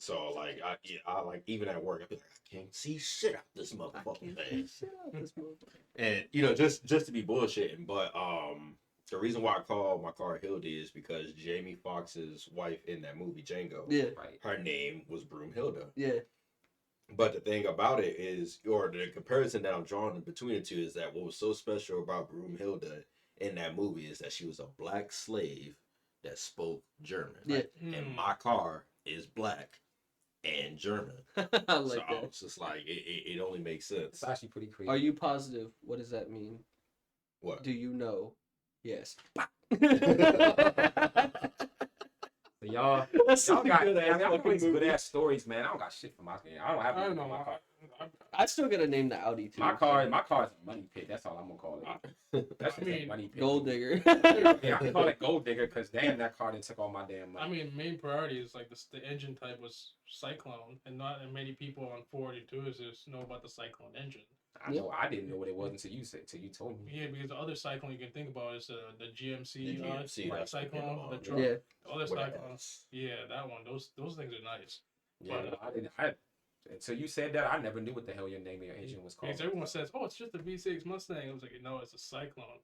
So like I like even at work I be like I can't see shit out this motherfucking thing. And just to be bullshitting, but the reason why I call my car Hildy is because Jamie Foxx's wife in that movie Django, Yeah. Right. her name was Broomhilda. Yeah. But the thing about it is, or the comparison that I'm drawing between the two is that what was so special about Broomhilda in that movie is that she was a black slave that spoke German. Yeah. And my car is black and German. I like So I that. was just like, it only makes sense. It's actually pretty creepy. Are you positive? What does that mean? What? Do you know? Yes. So y'all That's y'all such a got good ass y'all fucking good movie. ass stories, man. I don't got shit for my game. I don't have I don't anything know. for my car. I still gotta name the Audi too. My car is a money pit. That's all I'm gonna call it. That's I just mean, a money pit. Gold digger. Yeah, I can call it gold digger because damn, that car done took all my damn money. I mean, main priority is like the engine type was Cyclone, and not many people on 482s just know about the Cyclone engine. I didn't know what it was until you told me. Yeah, because the other Cyclone you can think about is the GMC, The GMC, like that's the Cyclone, one. the truck. Yeah. The other With an Cyclone, S. yeah, that one. Those things are nice. Yeah, But, I didn't. Until you said that, I never knew what the hell your name of your engine was called. Because everyone says, "Oh, it's just a V6 Mustang." I was like, "No, it's a Cyclone."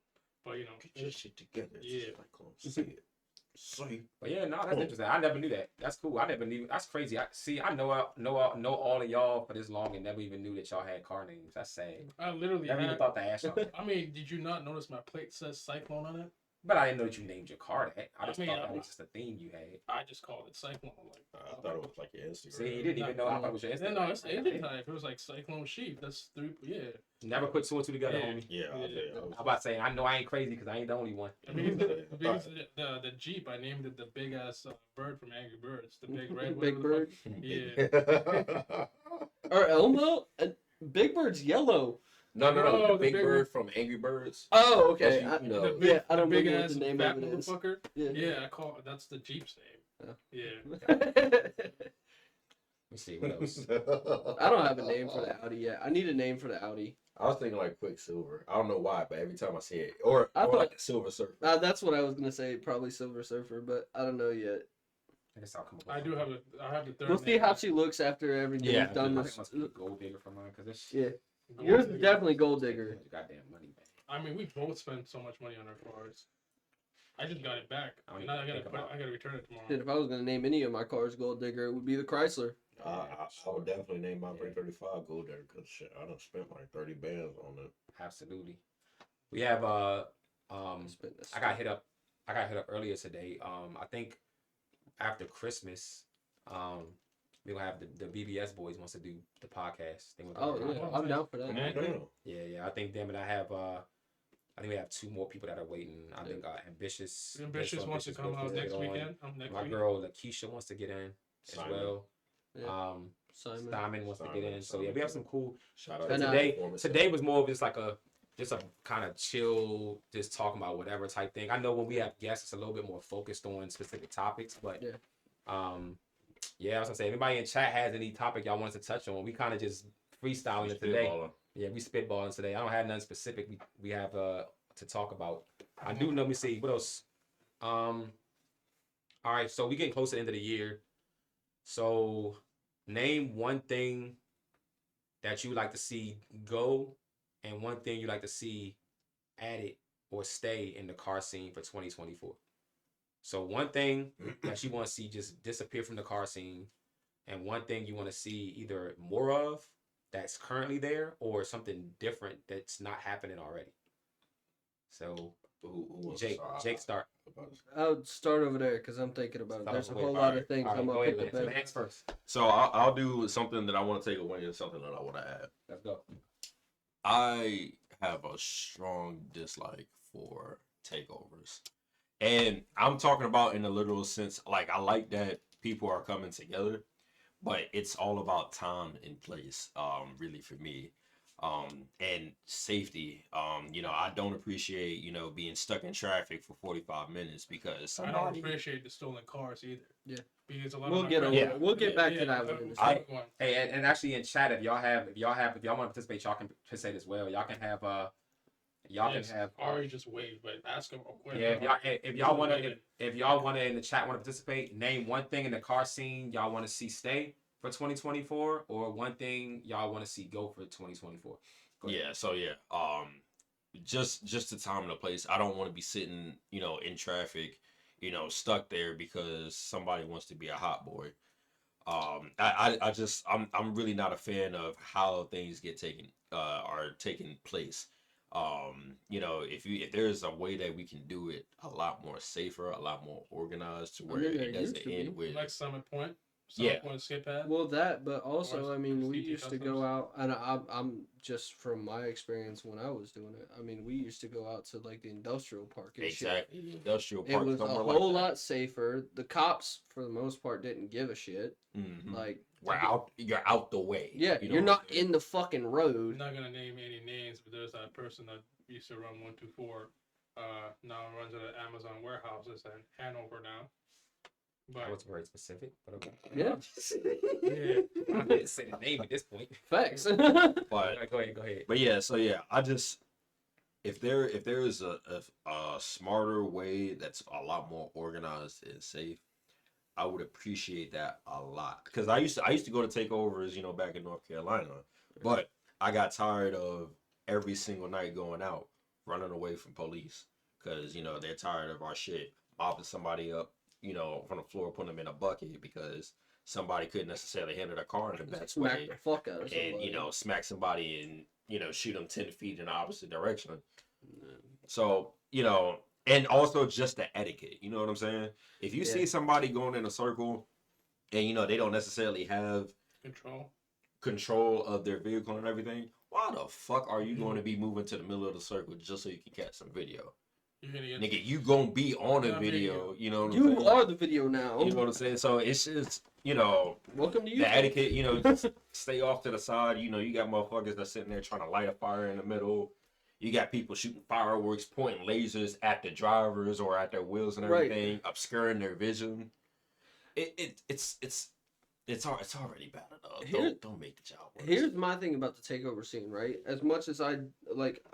But Get your shit together. It's Yeah. just like say it. Say But yeah, no, that's interesting. I never knew that. That's cool. I never knew. That's crazy. I know all of y'all for this long and never even knew that y'all had car names. That's sad. I literally Never even had, thought to ask y'all that. I mean, did you not notice my plate says Cyclone on it? But I didn't know that you named your car that. I just I mean, thought that was just a theme you had. I just called it Cyclone. I thought it was like your Instagram. See, you didn't even know. I thought it was your Yeah, Instagram. no, it's the engine type. It was like Cyclone Sheep. That's three. Yeah. Never put two and two together, Yeah. homie. Yeah, I'm about to say, I know I ain't crazy because I ain't the only one. I mean, the Jeep, I named it the big ass bird from Angry Birds. The big red Big whatever the fuck- Bird. Or Elmo? Big Bird's yellow. No, No, the the big big bird from Angry Birds. Oh, okay. That's, you know, The big, Yeah, I don't the big remember what ass the name fat of it is. motherfucker. Yeah. Yeah, I call it. That's the Jeep's name. Oh. Yeah. Let's see what else. I don't have a name for the Audi yet. I need a name for the Audi. I was thinking like Quicksilver. I don't know why, but every time I see it, or I thought- like Silver Surfer. That's what I was gonna say. Probably Silver Surfer, but I don't know yet. I guess I'll come up with I do something. have the third. We'll see name. how she looks after everything's Yeah, done. I This. think it must be gold digger for mine because this Yeah, Gold yours digger. is definitely Gold Digger. goddamn money, man. I mean, we both spent so much money on our cars. I just got it back. I don't And now even think about I gotta return it tomorrow. Shit, if I was gonna name any of my cars Gold Digger, it would be the Chrysler. I would definitely name my 335 Gold Digger because shit, I done spent like 30 bands on it. Absolutely. We have Spent this I got hit up earlier today. I think after Christmas, we'll have the BBS boys wants to do the podcast. They want to Oh do the yeah, podcast. I'm down for that. Come on down. Yeah. I think them and I have I think we have 2 more people that are waiting. I think Ambitious. Ambitious wants to come out next weekend. Next My week. girl Lakeisha wants to get in as Simon. well. Yeah. Simon. Simon wants to get in. So yeah, Simon. we have some cool. Shout out And, to Today, performance. today was more of just like a kind of chill, just talking about whatever type thing. I know when we have guests, it's a little bit more focused on specific topics, but Yeah. yeah, I was gonna say, if anybody in chat has any topic y'all want us to touch on, we kind of just freestyling it today. Spitballing. Yeah, we spitballing today. I don't have nothing specific we have to talk about. I do know. Let me see what else. All right, so we getting close to the end of the year. So name one thing that you like to see go, and one thing you like to see added or stay in the car scene for 2024. So one thing that you want to see just disappear from the car scene, and one thing you want to see either more of that's currently there, or something different that's not happening already. So Who wants Jake, to start? Jake, start. I would start over there because I'm thinking about it. Start There's a over whole there. lot of things All right, I'm go gonna ahead, pick Lance. up. Lance first. So I'll do something that I want to take away and something that I want to add. Let's go. I have a strong dislike for takeovers. And I'm talking about in a literal sense, like I like that people are coming together, but it's all about time and place, really for me. And safety. I don't appreciate, being stuck in traffic for 45 minutes because I don't somebody appreciate the stolen cars either. Yeah. Because a lot We'll of my get friends- over it. We'll get back to that one in a I- second. Hey, and actually in chat, if y'all want to participate, y'all can participate as well. Y'all can have Yes, Ari just waved, but ask him real quick. yeah, if y'all want to in the chat want to participate, name one thing in the car scene y'all want to see stay for 2024, or one thing y'all want to see go for 2024. Go ahead. Yeah, so yeah, just the time and the place. I don't want to be sitting, in traffic, stuck there because somebody wants to be a hot boy. I'm really not a fan of how things are taking place. If there's a way that we can do it a lot more safer, a lot more organized, to where mean, there it doesn't used to end be. with Like Summit Point. Yeah. Point skip pad. Well, that, but also, Or I mean, we CT used to Customs. go out, and I'm just from my experience when I was doing it. I mean, we used to go out to like the industrial park and shit. exactly industrial It parks. was a somewhere whole like lot safer. The cops, for the most part, didn't give a shit. that. Mhm. Like, You're out the way. yeah, you know you're what not I'm saying? in the fucking I'm road. not gonna name any names, but there's that person that used to run 124. Now runs at an Amazon warehouses in Hanover now. That But was very specific, but okay. Yeah, yeah, I didn't say the name at this point. facts. But Go ahead. But yeah, so yeah, I just if there is a smarter way that's a lot more organized and safe, I would appreciate that a lot. Because I used to go to takeovers, back in North Carolina, but I got tired of every single night going out, running away from police, because they're tired of our shit, mopping somebody up, from the floor, putting them in a bucket because somebody couldn't necessarily handle their car in the best Smack way, the fuck out of and somebody. smack somebody and shoot them 10 feet in the opposite direction. So and also just the etiquette, you know what I'm saying? If you Yeah. see somebody going in a circle and they don't necessarily have control of their vehicle and everything, why the fuck are you going to be moving to the middle of the circle just so you can catch some video? you're gonna get Nigga, you gonna be on a Yeah, video, you know what I'm You saying? are the video now. You know what I'm saying? So it's just, Welcome to you. the etiquette, just stay off to the side. You got motherfuckers that's sitting there trying to light a fire in the middle. You got people shooting fireworks, pointing lasers at the drivers or at their wheels and Right. everything, obscuring their vision. It's already bad enough. Here- Don't make the job worse. Here's my thing about the takeover scene, right? As much as I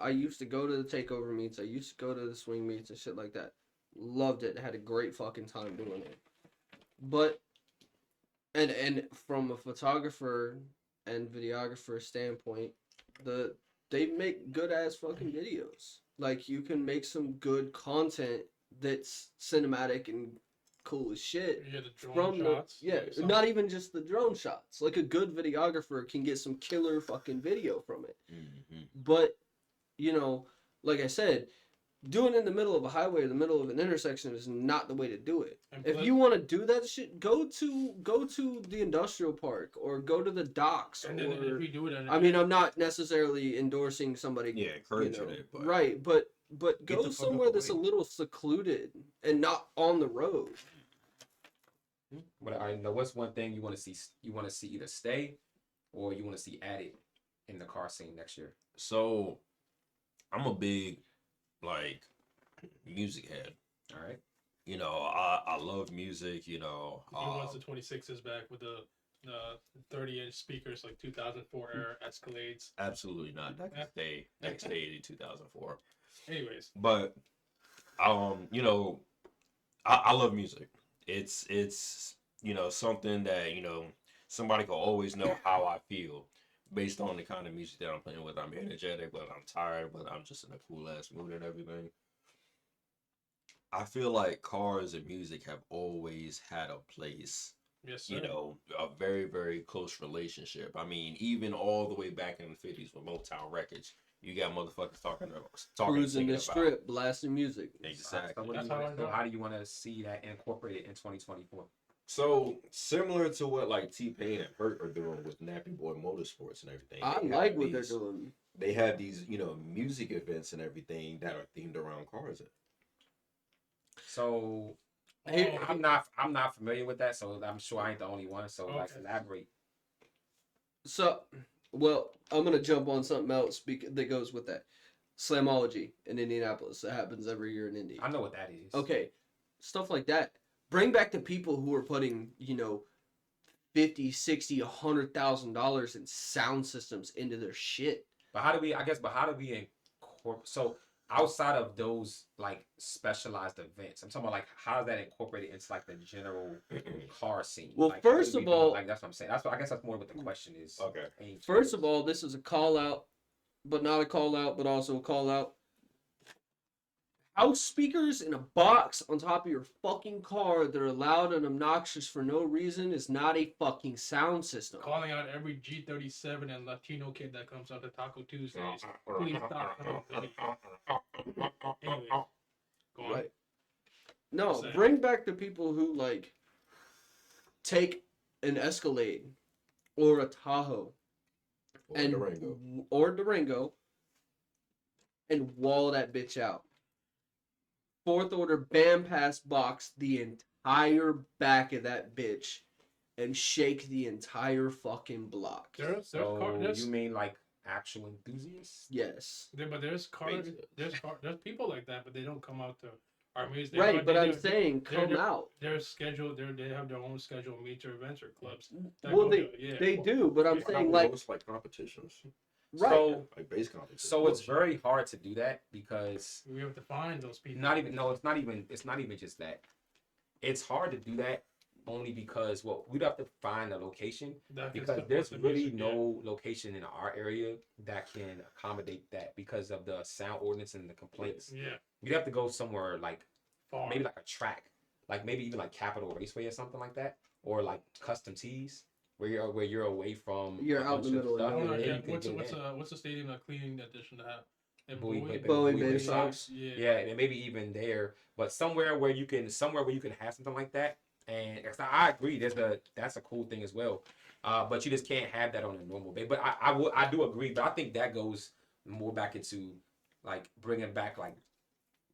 used to go to the takeover meets, I used to go to the swing meets and shit like that. Loved it. Had a great fucking time doing it. But and from a photographer and videographer standpoint, they make good ass fucking videos. Like, you can make some good content that's cinematic and cool as shit. you get the drone From shots. the not even just the drone shots. Like, a good videographer can get some killer fucking video from it. Mhm. But like I said, doing it in the middle of a highway or the middle of an intersection is not the way to do it. And If plus- you want to do that shit, go to the industrial park or go to the docks. and then Or if we do it, I mean, I'm not necessarily endorsing somebody. Yeah, encouraging it, but right? But but Get go the fuck somewhere up that's a away. little secluded and not on the road. But I know what's one thing you want to see. You want to see either stay, or you want to see added in the car scene next year. So I'm a big like music head. All right. You know, I love music. You know, He wants the 26s back with the 30-inch speakers like 2004 era Escalades. absolutely not. That can stay. That can stay in 2004. Anyways, But you know, I love music. It's you know something that you know somebody can always know how I feel based on the kind of music that I'm playing. Whether I'm energetic, whether I'm tired, whether I'm just in a cool ass mood and everything. I feel like cars and music have always had a place. yes, sir. You know, a very very close relationship. I mean, even all the way back in the '50s with Motown Records, you got motherfuckers talking Cruising singing the strip, blasting music. Exactly. So, what do That's you how wanna, I so know. how do you want to see that incorporated in 2024? So similar to what like T-Pain and Hurt are doing with Nappy Boy Motorsports and everything. I they like have what they're these- doing. They have these, you know, music events and everything that are themed around cars. So Here- Oh, I'm not familiar with that, so I'm sure I ain't the only one. So like Okay. elaborate. So, well, I'm gonna jump on something else that goes with that. Slamology in Indianapolis. That happens every year in Indy. I know what that is. Okay, stuff like that. Bring back the people who are putting, you know, 50, 60, $100,000 in sound systems into their shit. But how do we? I guess. But how do we incorporate? So outside of those like specialized events, I'm talking about like how is that incorporated into like the general car scene? Well, Like, what first do we of do? all- like that's what I'm saying. That's what I guess that's more what the question is. Okay. aimed First towards. of all, this is a call out, but not a call out, but also a call out. House speakers in a box on top of your fucking car that are loud and obnoxious for no reason is not a fucking sound system. calling out every G37 and Latino kid that comes out to Taco Tuesdays. Please stop. Anyways, go on. Right. No, Same. bring back the people who like take an Escalade or a Tahoe Or Durango. or Durango and wall that bitch out. Fourth order bam pass box the entire back of that bitch and shake the entire fucking block. There's So you mean like actual enthusiasts? Yes. but there's cars, there's people like that, but they don't come out to our music. Right, but I'm they're- saying come they're- out. They're scheduled. They have their own scheduled meets or events or clubs. that Well, go they to it, yeah. they do, but I'm Yeah. saying like Host, like competitions, right. So like bass competitions. so it's very hard to do that because We have to find those people. it's not even just that. It's hard to do that only because we'd have to find a location that can because support there's the really music, no location in our area that can accommodate that because of the sound ordinance and the complaints. Yeah, You'd have to go somewhere like far. maybe like a track, like maybe even like Capitol Raceway or something like that, or like Custom Tees where you're away from. You're a out in bunch the of middle of stuff, Oh, and no, then yeah. you can get in. What's the stadium that cleaning edition to have? In Bowie Bowie Bay Bay Sox. Sox. Yeah. Yeah, and maybe even there, but somewhere where you can have something like that. And 'cause I agree, that's a cool thing as well. But you just can't have that on a normal day. But I do agree, but I think that goes more back into like bringing back like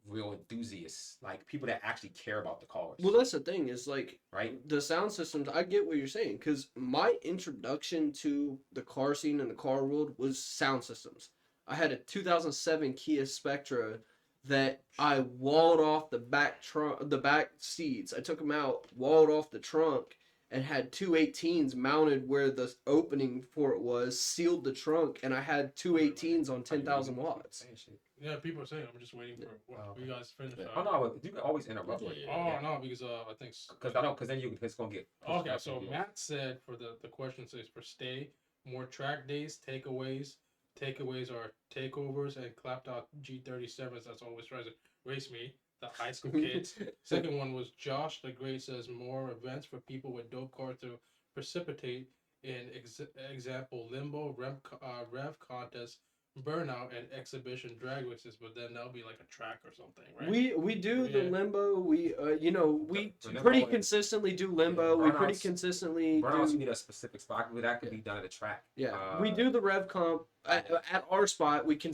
real enthusiasts, like people that actually care about the cars, Well, that's the thing is like right? the sound systems. I get what you're saying because my introduction to the car scene and the car world was sound systems. I had a 2007 Kia Spectra that I walled off the back the back seats. I took them out, walled off the trunk, and had two 18s mounted where the opening for it was, sealed the trunk, and I had two 18s on 10,000 watts. Saying shit. Yeah, people are saying. I'm just waiting for Oh, you guys to finish. Oh no, you can always interrupt. Yeah, me. yeah, Oh no, because I think. Because then it's gonna get. pushed Okay, back so to you. Matt said for the question says for stay, more track days, takeaways. Takeaways are takeovers and clapped out G37s. That's always tries to race me, the high school kids. Second one was Josh the Great says more events for people with dope cars to precipitate in example limbo rev contest burnout and exhibition drag races, but then that'll be like a track or something, right? We do the Yeah. limbo. We we The limbo pretty is- consistently do limbo. Yeah, We pretty burnouts- consistently Burnouts, you do. need a specific spot, but that could be done at a track. Yeah, we do the rev comp at our spot. We do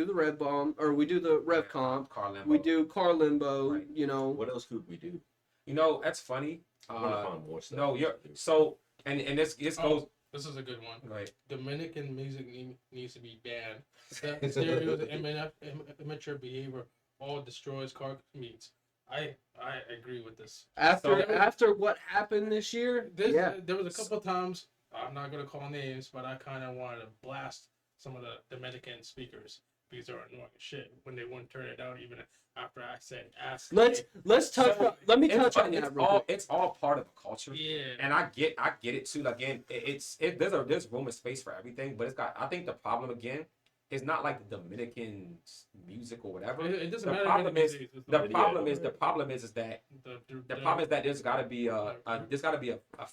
the rev bomb, or we do the rev comp. Car limbo. We do car limbo. Right. You know, What else could we do? You know, that's funny. I want to find more stuff. No, you're so, and this Oh. goes This is a good one. right. Dominican music needs to be banned. The stereos and immature behavior all destroys car meets. I agree with this. after what happened this year, There was a couple times, I'm not gonna call names, but I kind of wanted to blast some of the Dominican speakers because they're annoying as shit when they wouldn't turn it down even after I said ask. let's touch. So, let me It's, touch on it's that real all quick. it's all part of the culture. Yeah. And I get it too. Like, again, there's room and space for everything, but I think the problem again is not like the Dominican music or whatever. It doesn't The matter. problem what it is- It's The like problem is that the the problem is that there's got to be a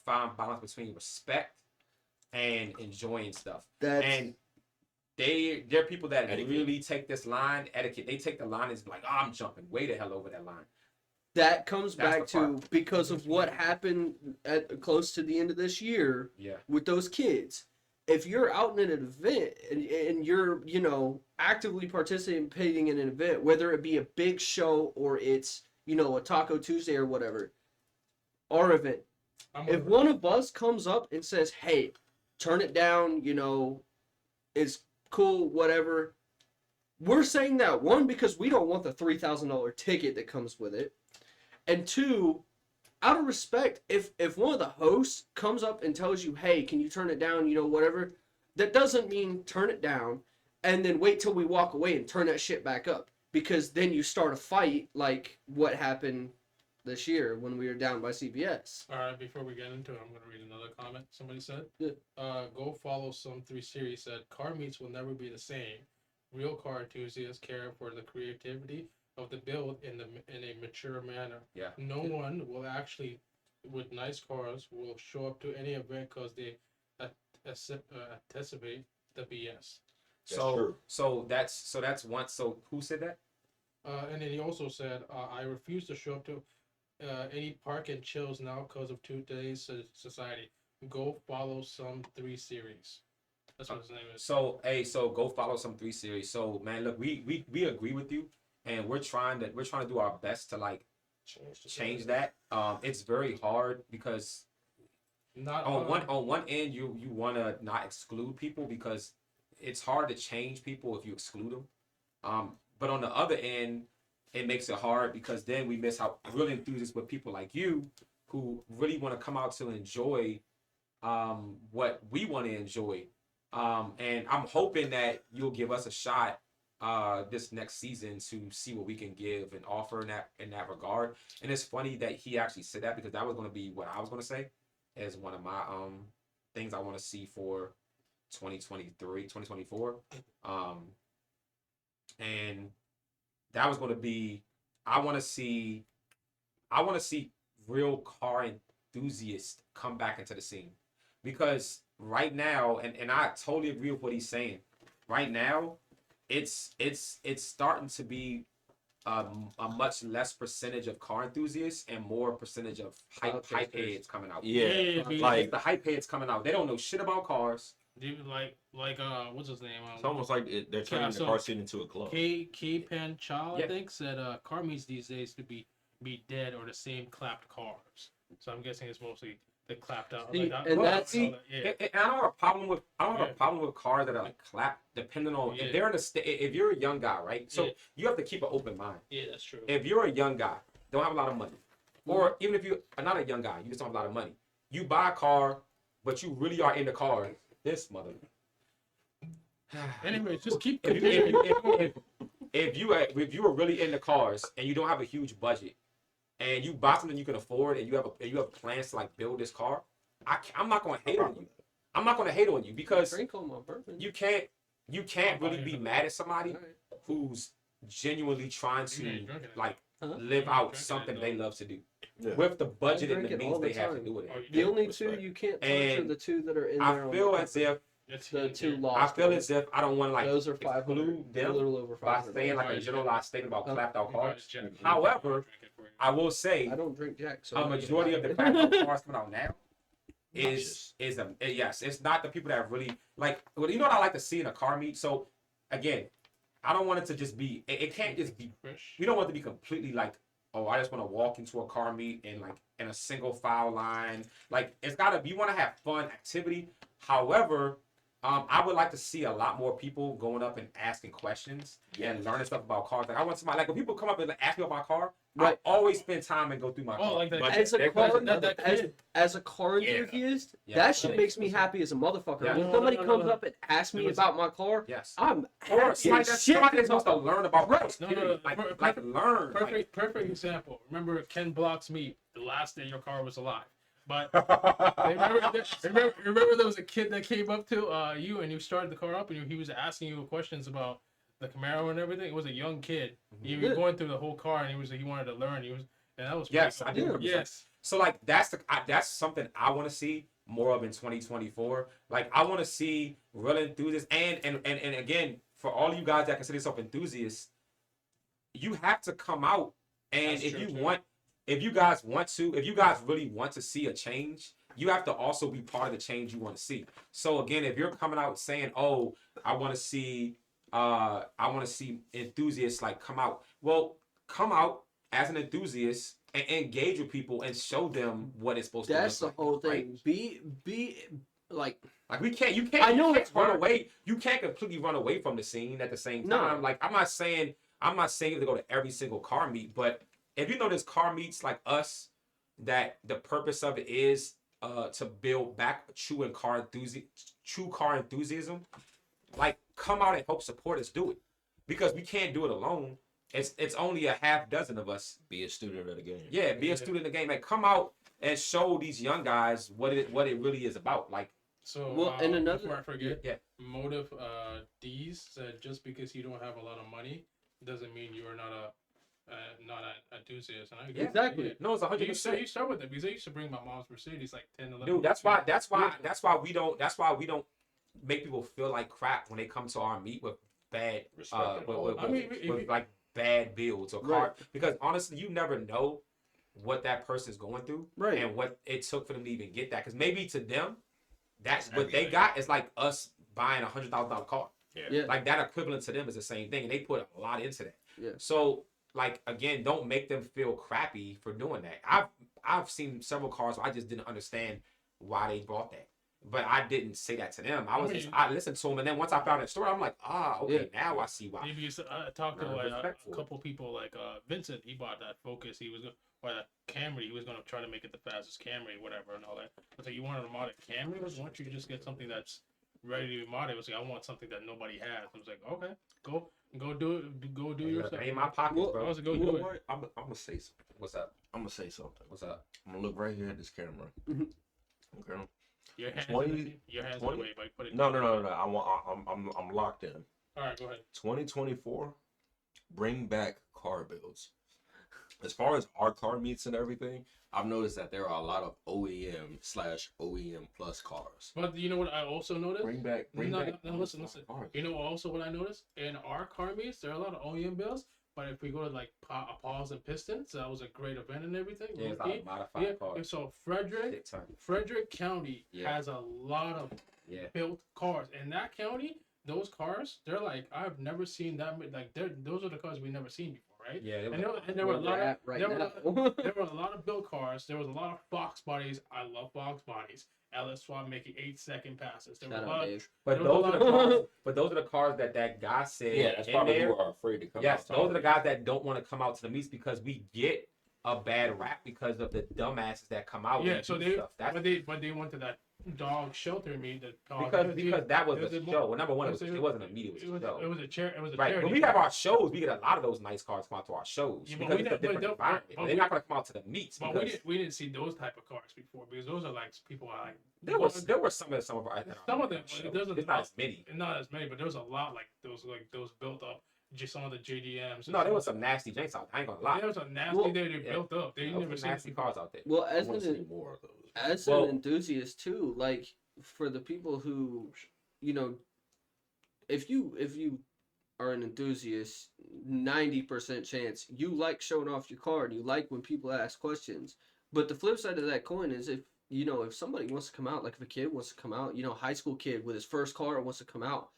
fine balance between respect and enjoying stuff. That's And there are people that Etiquette. really take this line etiquette. They take the line as like, oh, I'm jumping way the hell over that line. that comes That's back the to because of what happened at close to the end of this year Yeah. with those kids. If you're out in an event and you're, actively participating in an event, whether it be a big show or it's, a Taco Tuesday or whatever, our event, if one of us comes up and says, hey, turn it down, it's cool, whatever, we're saying that, one, because we don't want the $3,000 ticket that comes with it, and two, out of respect, if one of the hosts comes up and tells you, hey, can you turn it down, whatever, that doesn't mean turn it down and then wait till we walk away and turn that shit back up, because then you start a fight like what happened this year when we were down by CBS. All right, before we get into it, I'm going to read another comment somebody said. Yeah. Go follow some 3 series said, car meets will never be the same. Real car enthusiasts care for the creativity of the build in a mature manner. Yeah. No one will actually, with nice cars, will show up to any event because they anticipate the BS. That's So that's one. So who said that? And then he also said, I refuse to show up to any park and chills now because of today's society. Go follow some 3 series. That's what his name is. So go follow some 3 series. So man, look, we agree with you, and we're trying to do our best to like change that. It's very hard because Not on one end you want to not exclude people because it's hard to change people if you exclude them. But on the other end, it makes it hard because then we miss out really enthusiasts with people like you who really want to come out to enjoy what we want to enjoy. And I'm hoping that you'll give us a shot this next season to see what we can give and offer in that regard. And it's funny that he actually said that because that was going to be what I was going to say as one of my things I want to see for 2024. And that was going to be I want to see real car enthusiasts come back into the scene, because right now, and I totally agree with what he's saying. Right now, it's starting to be a much less percentage of car enthusiasts and more percentage of hype heads coming out. Yeah, be like The hype heads coming out. They don't know shit about cars. dude, like what's his name? it's almost like they're turning the so- car scene into a club. K Pan Chow, Yeah. I think, said car meets these days to be dead or the same clapped cars. So I'm guessing it's mostly the clapped out. See, like, and well, that's- all that, yeah. And I don't have a problem with Yeah. a problem with cars that are like clapped, depending on Yeah. if they're in if you're a young guy, right? So Yeah. you have to keep an open mind. Yeah, that's true. If you're a young guy, don't have a lot of money, or even if you are not a young guy, you just don't have a lot of money, you buy a car, but you really are into cars. This mother. Anyway, just keep If continuing. if you are really into cars and you don't have a huge budget, and you buy something you can afford, and you have plans to like build this car, I'm not gonna hate on you. I'm not gonna hate on you because Drink on my bourbon. you can't really be mad at somebody All right. who's genuinely trying You ain't to drinking it. like Huh? live You ain't out drinking something it, they though. love to do Yeah. with the budget and drink the it means all the they have to time. do it. Oh, you The do? only Respect. two you can't touch And are the two that are in there. I on feel the as if It's The here and two there. law I feel schools. as if I don't want to like Those are 500. exclude A them little over by 500. saying like a Right, generalized statement about Huh? clapped out You buy cars. Jack, However, drink it for you. I will say I don't drink Jack, so a I'm not gonna majority buy of the it. clapped out cars coming out now Nauseous. is yes, it's not the people that really like. Well, you know what I like to see in a car meet. So again, I don't want it to just be. It can't just be. Fresh. We don't want it to be completely like, oh, I just want to walk into a car meet and like in a single file line. Like it's gotta be. You want to have fun activity. However, I would like to see a lot more people going up and asking questions and learning stuff about cars. Like I want somebody like when people come up and like, ask me about my car, Right. I always spend time and go through my car. Oh, like that. But As a that car, question- as a car Yeah. enthusiast, Yeah. that shit makes me happy as a motherfucker. Yeah. When No, somebody no, no, comes no. up and asks me It was- about my car, Yes. I'm Or happy somebody as that's, shit. somebody that's supposed to learn about cars. No, period. no, Like, perfect- like learn. Perfect example. Remember Ken Block's meet the last day your car was alive. But Like, remember there was a kid that came up to you and you started the car up and he was asking you questions about the Camaro and everything. It was a young kid. He was Yeah. going through the whole car and he wanted to learn. And that was Yes, pretty I do cool. remember Yes. So like that's something I want to see more of in 2024. Like I want to see real enthusiasts and again for all you guys that consider yourself enthusiasts, you have to come out and That's if true, you too. want, if you guys really want to see a change, you have to also be part of the change you want to see. So again, if you're coming out saying, "Oh, I want to see enthusiasts like come out," well, come out as an enthusiast and engage with people and show them what it's supposed That's to the look whole like, right? thing. Be like, Like you can't I know you can't it's run hard. away. You can't completely run away from the scene at the same No. time. Like I'm not saying to go to every single car meet, but if you know there's car meets like us, that the purpose of it is to build back true car enthusiasm, like come out and help support us do it. Because we can't do it alone. It's only a half dozen of us. Be a student of the game. Yeah, be Yeah. a student in the game. Like come out and show these young guys what it really is about. Like So Well, and another- before I forget, Yeah. Motive D's said just because you don't have a lot of money doesn't mean you are not an enthusiast. And I agree. Yeah. Exactly. no, it's You 100%. start with it because I used to bring my mom's Mercedes like 10, 11 Dude, years ago. that's why we don't make people feel like crap when they come to our meet with bad Respect it all. with I mean, if you- like bad builds or Right. car, because honestly you never know what that person's going through Right. and what it took for them to even get that, because maybe to them that's what they Everything. got is like us buying $100,000 car. Yeah. Like that equivalent to them is the same thing, and they put a lot into that. Yeah. So like again, don't make them feel crappy for doing that. I've seen several cars where I just didn't understand why they bought that, but I didn't say that to them. I listened to them, and then once I found that story, I'm like, okay, now I see why. Maybe I talked to like a Respectful. couple people like Vincent. He bought that Focus. He was or that Camry. He was gonna try to make it the fastest Camry, whatever, and all that. I was like, you wanted a modded Camry? Why don't you just get something that's ready to be modded? I was like, I want something that nobody has. I was like, okay, go do it. Go do your stuff. Ain't my pockets, Well, I bro. was like, go You do know it. what? I'm gonna say something. What's up? I'm gonna say something. What's up? I'm gonna look right here at this camera. Mhm. Okay. Your hands, 20 your hands 20 away, but put it. No. I'm locked in. All right, go ahead. 2024, bring back car builds. As far as our car meets and everything, I've noticed that there are a lot of OEM/OEM plus cars. But you know what I also noticed? Bring back. No, listen. cars. You know also what I noticed? In our car meets, there are a lot of OEM builds. But if we go to like Paws and Pistons, that was a great event and everything. Yeah, it's Rookie. like modified Yeah, cars. so Frederick Shit ton. County Yeah. has a lot of Yeah. built cars. In that county, those cars, they're like I've never seen that many. Like those are the cars we've never seen before, right? Yeah. it And was- there were a Where lot they're of at right there were- now. there were a lot of built cars. There was a lot of box bodies. I love box bodies. LS Swap making 8-second passes. There were Shout a out, lot. Dave. But There was a those are the lot- cars. But those are the cars that guy said. Yeah, that's in probably there. who are afraid to come Yes, out. those are the guys that don't want to come out to the meets because we get a bad rap because of the dumbasses that come out. Yeah, and so do they stuff. That's but they went to that dog shelter meet that because that was it was a a show. Well, number one, it it wasn't a meet, it was a show. It was a chair. It was a Right, charity. when we have our shows, we get a lot of those nice cars come out to our shows Yeah, but because we it's a didn't- but different don't- environment. but They're we- not going to come out to the meets But because we didn't see those type of cars before because those are like people are like there were some of our Some of them, shows. there's a It's lot- not as many. not as many, but there was a lot like those built up. Just some of the JDMs. No, there was some nasty janks out there. I ain't gonna lie. There was a nasty Well, there. They yeah. built up. They There never was seen nasty before. cars out there. Well, I as want to see an more of those. as Well- an enthusiast too, like for the people who, if you are an enthusiast, 90% chance you like showing off your car and you like when people ask questions. But the flip side of that coin is if somebody wants to come out, like if a kid wants to come out, high school kid with his first car wants to come out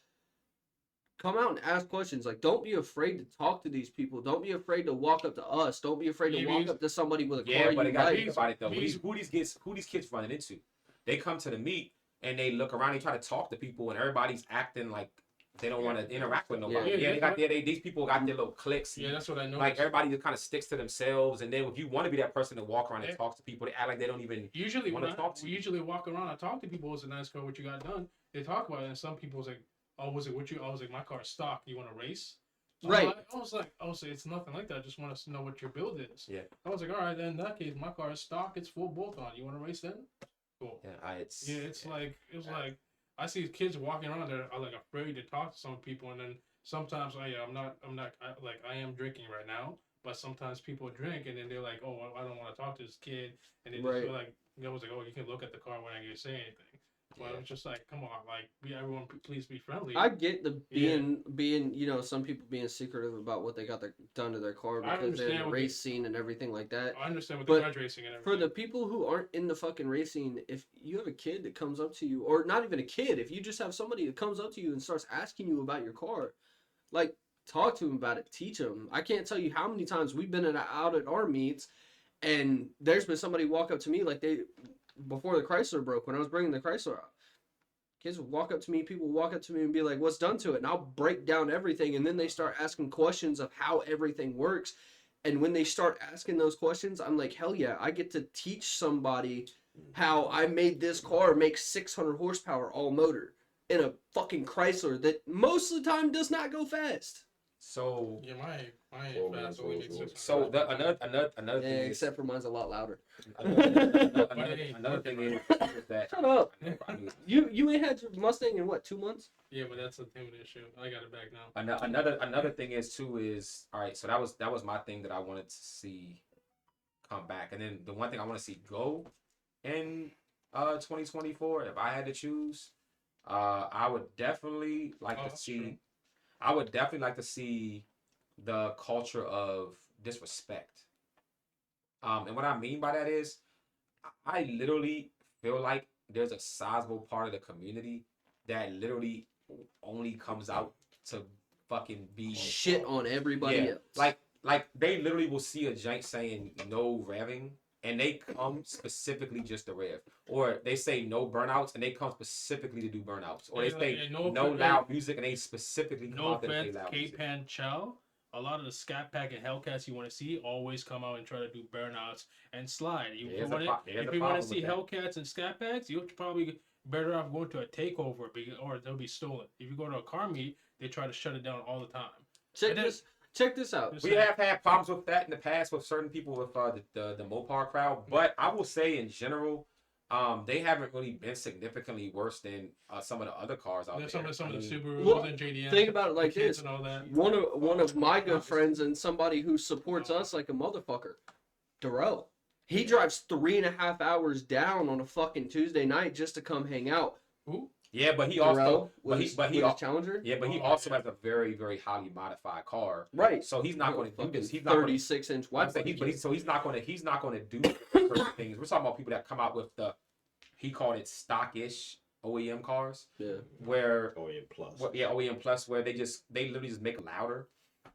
and ask questions. Like, don't be afraid to talk to these people. Don't be afraid to walk up to us. Don't be afraid to walk up to somebody with a car Yeah, but you I gotta like. think about it though. Who these kids running into? They come to the meet and they look around. They try to talk to people, and everybody's acting like they don't want to interact with nobody. Yeah, These people got their little cliques. Yeah, that's what I noticed. Like everybody just kind of sticks to themselves, and then if you want to be that person to walk around and talk to people, they act like they don't even Usually, want to talk to we you. usually walk around and talk to people. It's a nice car. What you got done? They talk about it, and some people's like, "Oh, was it what you?" I was like, "My car's stock. You want to race?" Right. I was like, it's nothing like that. I just want to know what your build is. Yeah. I was like, all right, then in that case, my car is stock. It's full bolt on. You want to race then? Cool. Yeah, It's like I see kids walking around there are like afraid to talk to some people, and then sometimes I am drinking right now, but sometimes people drink and then they're like, oh, I don't want to talk to this kid, and they just Right. feel like I was like, oh, you can look at the car when I say anything. But Yeah. it's just like, come on, like, everyone, please be friendly. I get the being some people being secretive about what they got done to their car I because they're in understand the what race scene and everything like that. I understand with But the grudge racing and everything. For the people who aren't in the fucking racing, if you have a kid that comes up to you, or not even a kid, if you just have somebody that comes up to you and starts asking you about your car, like, talk to them about it, teach them. I can't tell you how many times we've been out at our meets, and there's been somebody walk up to me like before the Chrysler broke, when I was bringing the Chrysler out. Kids will walk up to me, people walk up to me and be like, what's done to it? And I'll break down everything, and then they start asking questions of how everything works. And when they start asking those questions, I'm like, hell yeah, I get to teach somebody how I made this car make 600 horsepower all motor in a fucking Chrysler that most of the time does not go fast. So Yeah, my Four fast minutes, only four makes minutes. 600. another Yeah, thing is except for mine's a lot louder. another thing is that Shut up. I mean, You ain't had your Mustang in what, 2 months? Yeah, but that's the thing with the issue. I got it back now. another thing is too is all right. So that was my thing that I wanted to see come back, and then the one thing I want to see go in 2024, if I had to choose, I would definitely like to that's see. true. I would definitely like to see the culture of disrespect. And what I mean by that is, I literally feel like there's a sizable part of the community that literally only comes out to fucking be Shit on everybody yeah, else. like they literally will see a jank saying no revving, and they come specifically just to rev, or they say no burnouts, and they come specifically to do burnouts, or they Yeah, say and no no loud music, and they specifically come No out there to offense, play loud music. K-Pan Chow. A lot of the Scat Pack and Hellcats you want to see always come out and try to do burnouts and slide. There's If a you want to problem see with that. Hellcats and Scat Packs, you're probably better off going to a takeover or they'll be stolen. If you go to a car meet, they try to shut it down all the time. Check and this out. Just We saying. have had problems with that in the past with certain people with the Mopar crowd, but I will say in general, they haven't really been significantly worse than some of the other cars out There's there. some of the I mean, Subarus Well, and JDMs. Think about it like kids this. and all that. One of my good friends and somebody who supports us like a motherfucker, Darrell. He drives 3.5 hours down on a fucking Tuesday night just to come hang out. Who? yeah, but he Darrell also with his Challenger. yeah, but he Oh, also yeah. has a very very highly modified car, Right. so he's not going to do Fucking this. He's not going to 36-inch I'm wide saying body. so he's not going to do certain things. We're talking about people that come out with he called it stockish OEM cars, Yeah. where Oh yeah, plus. OEM plus, where they literally just make it louder,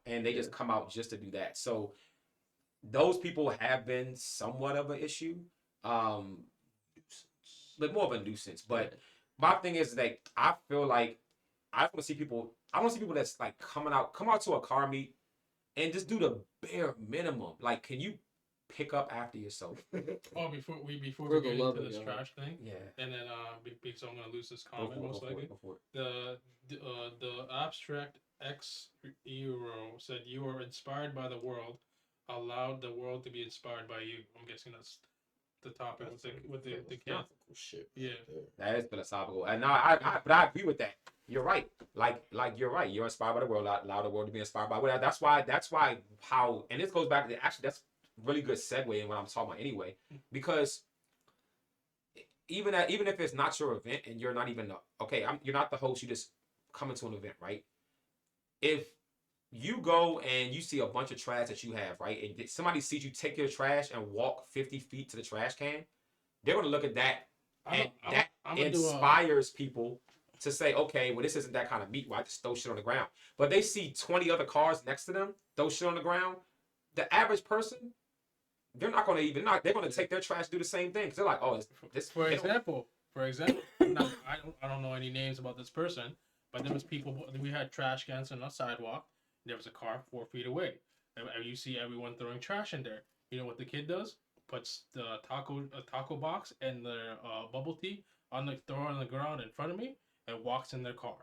and they just come out just to do that. So those people have been somewhat of an issue, but more of a nuisance. But my thing is that I feel like I want to see people that's like come out to a car meet and just do the bare minimum. Like, can you pick up after yourself? Oh, before we For the get love into of this God. trash thing, Yeah. and then because I'm gonna lose this Go comment for it, most go for likely. it, go for it. The abstract X Euro said you are inspired by the world, allowed the world to be inspired by you. I'm guessing that's the topic with the kid. Philosophical shit. Yeah. That is philosophical, and but I agree with that. You're right. Like you're right. You're inspired by the world. Allow the world to be inspired by whatever. That's why how, and this goes back to actually that's really good segue in what I'm talking about anyway, because even if it's not your event and you're not even you're not the host. You just coming to an event, right? If you go and you see a bunch of trash that you have, right, and somebody sees you take your trash and walk 50 feet to the trash can, they're gonna look at that, and that inspires people to say, okay, well, this isn't that kind of meat. Why I just throw shit on the ground? But they see 20 other cars next to them throw shit on the ground. The average person, they're not gonna even not. They're gonna take their trash, do the same thing, because they're like, oh, this. For example, now, I don't know any names about this person, but there was people. We had trash cans on the sidewalk. There was a car 4 feet away. And you see everyone throwing trash in there. You know what the kid does? Puts the taco box and the bubble tea throw on the ground in front of me and walks in their car.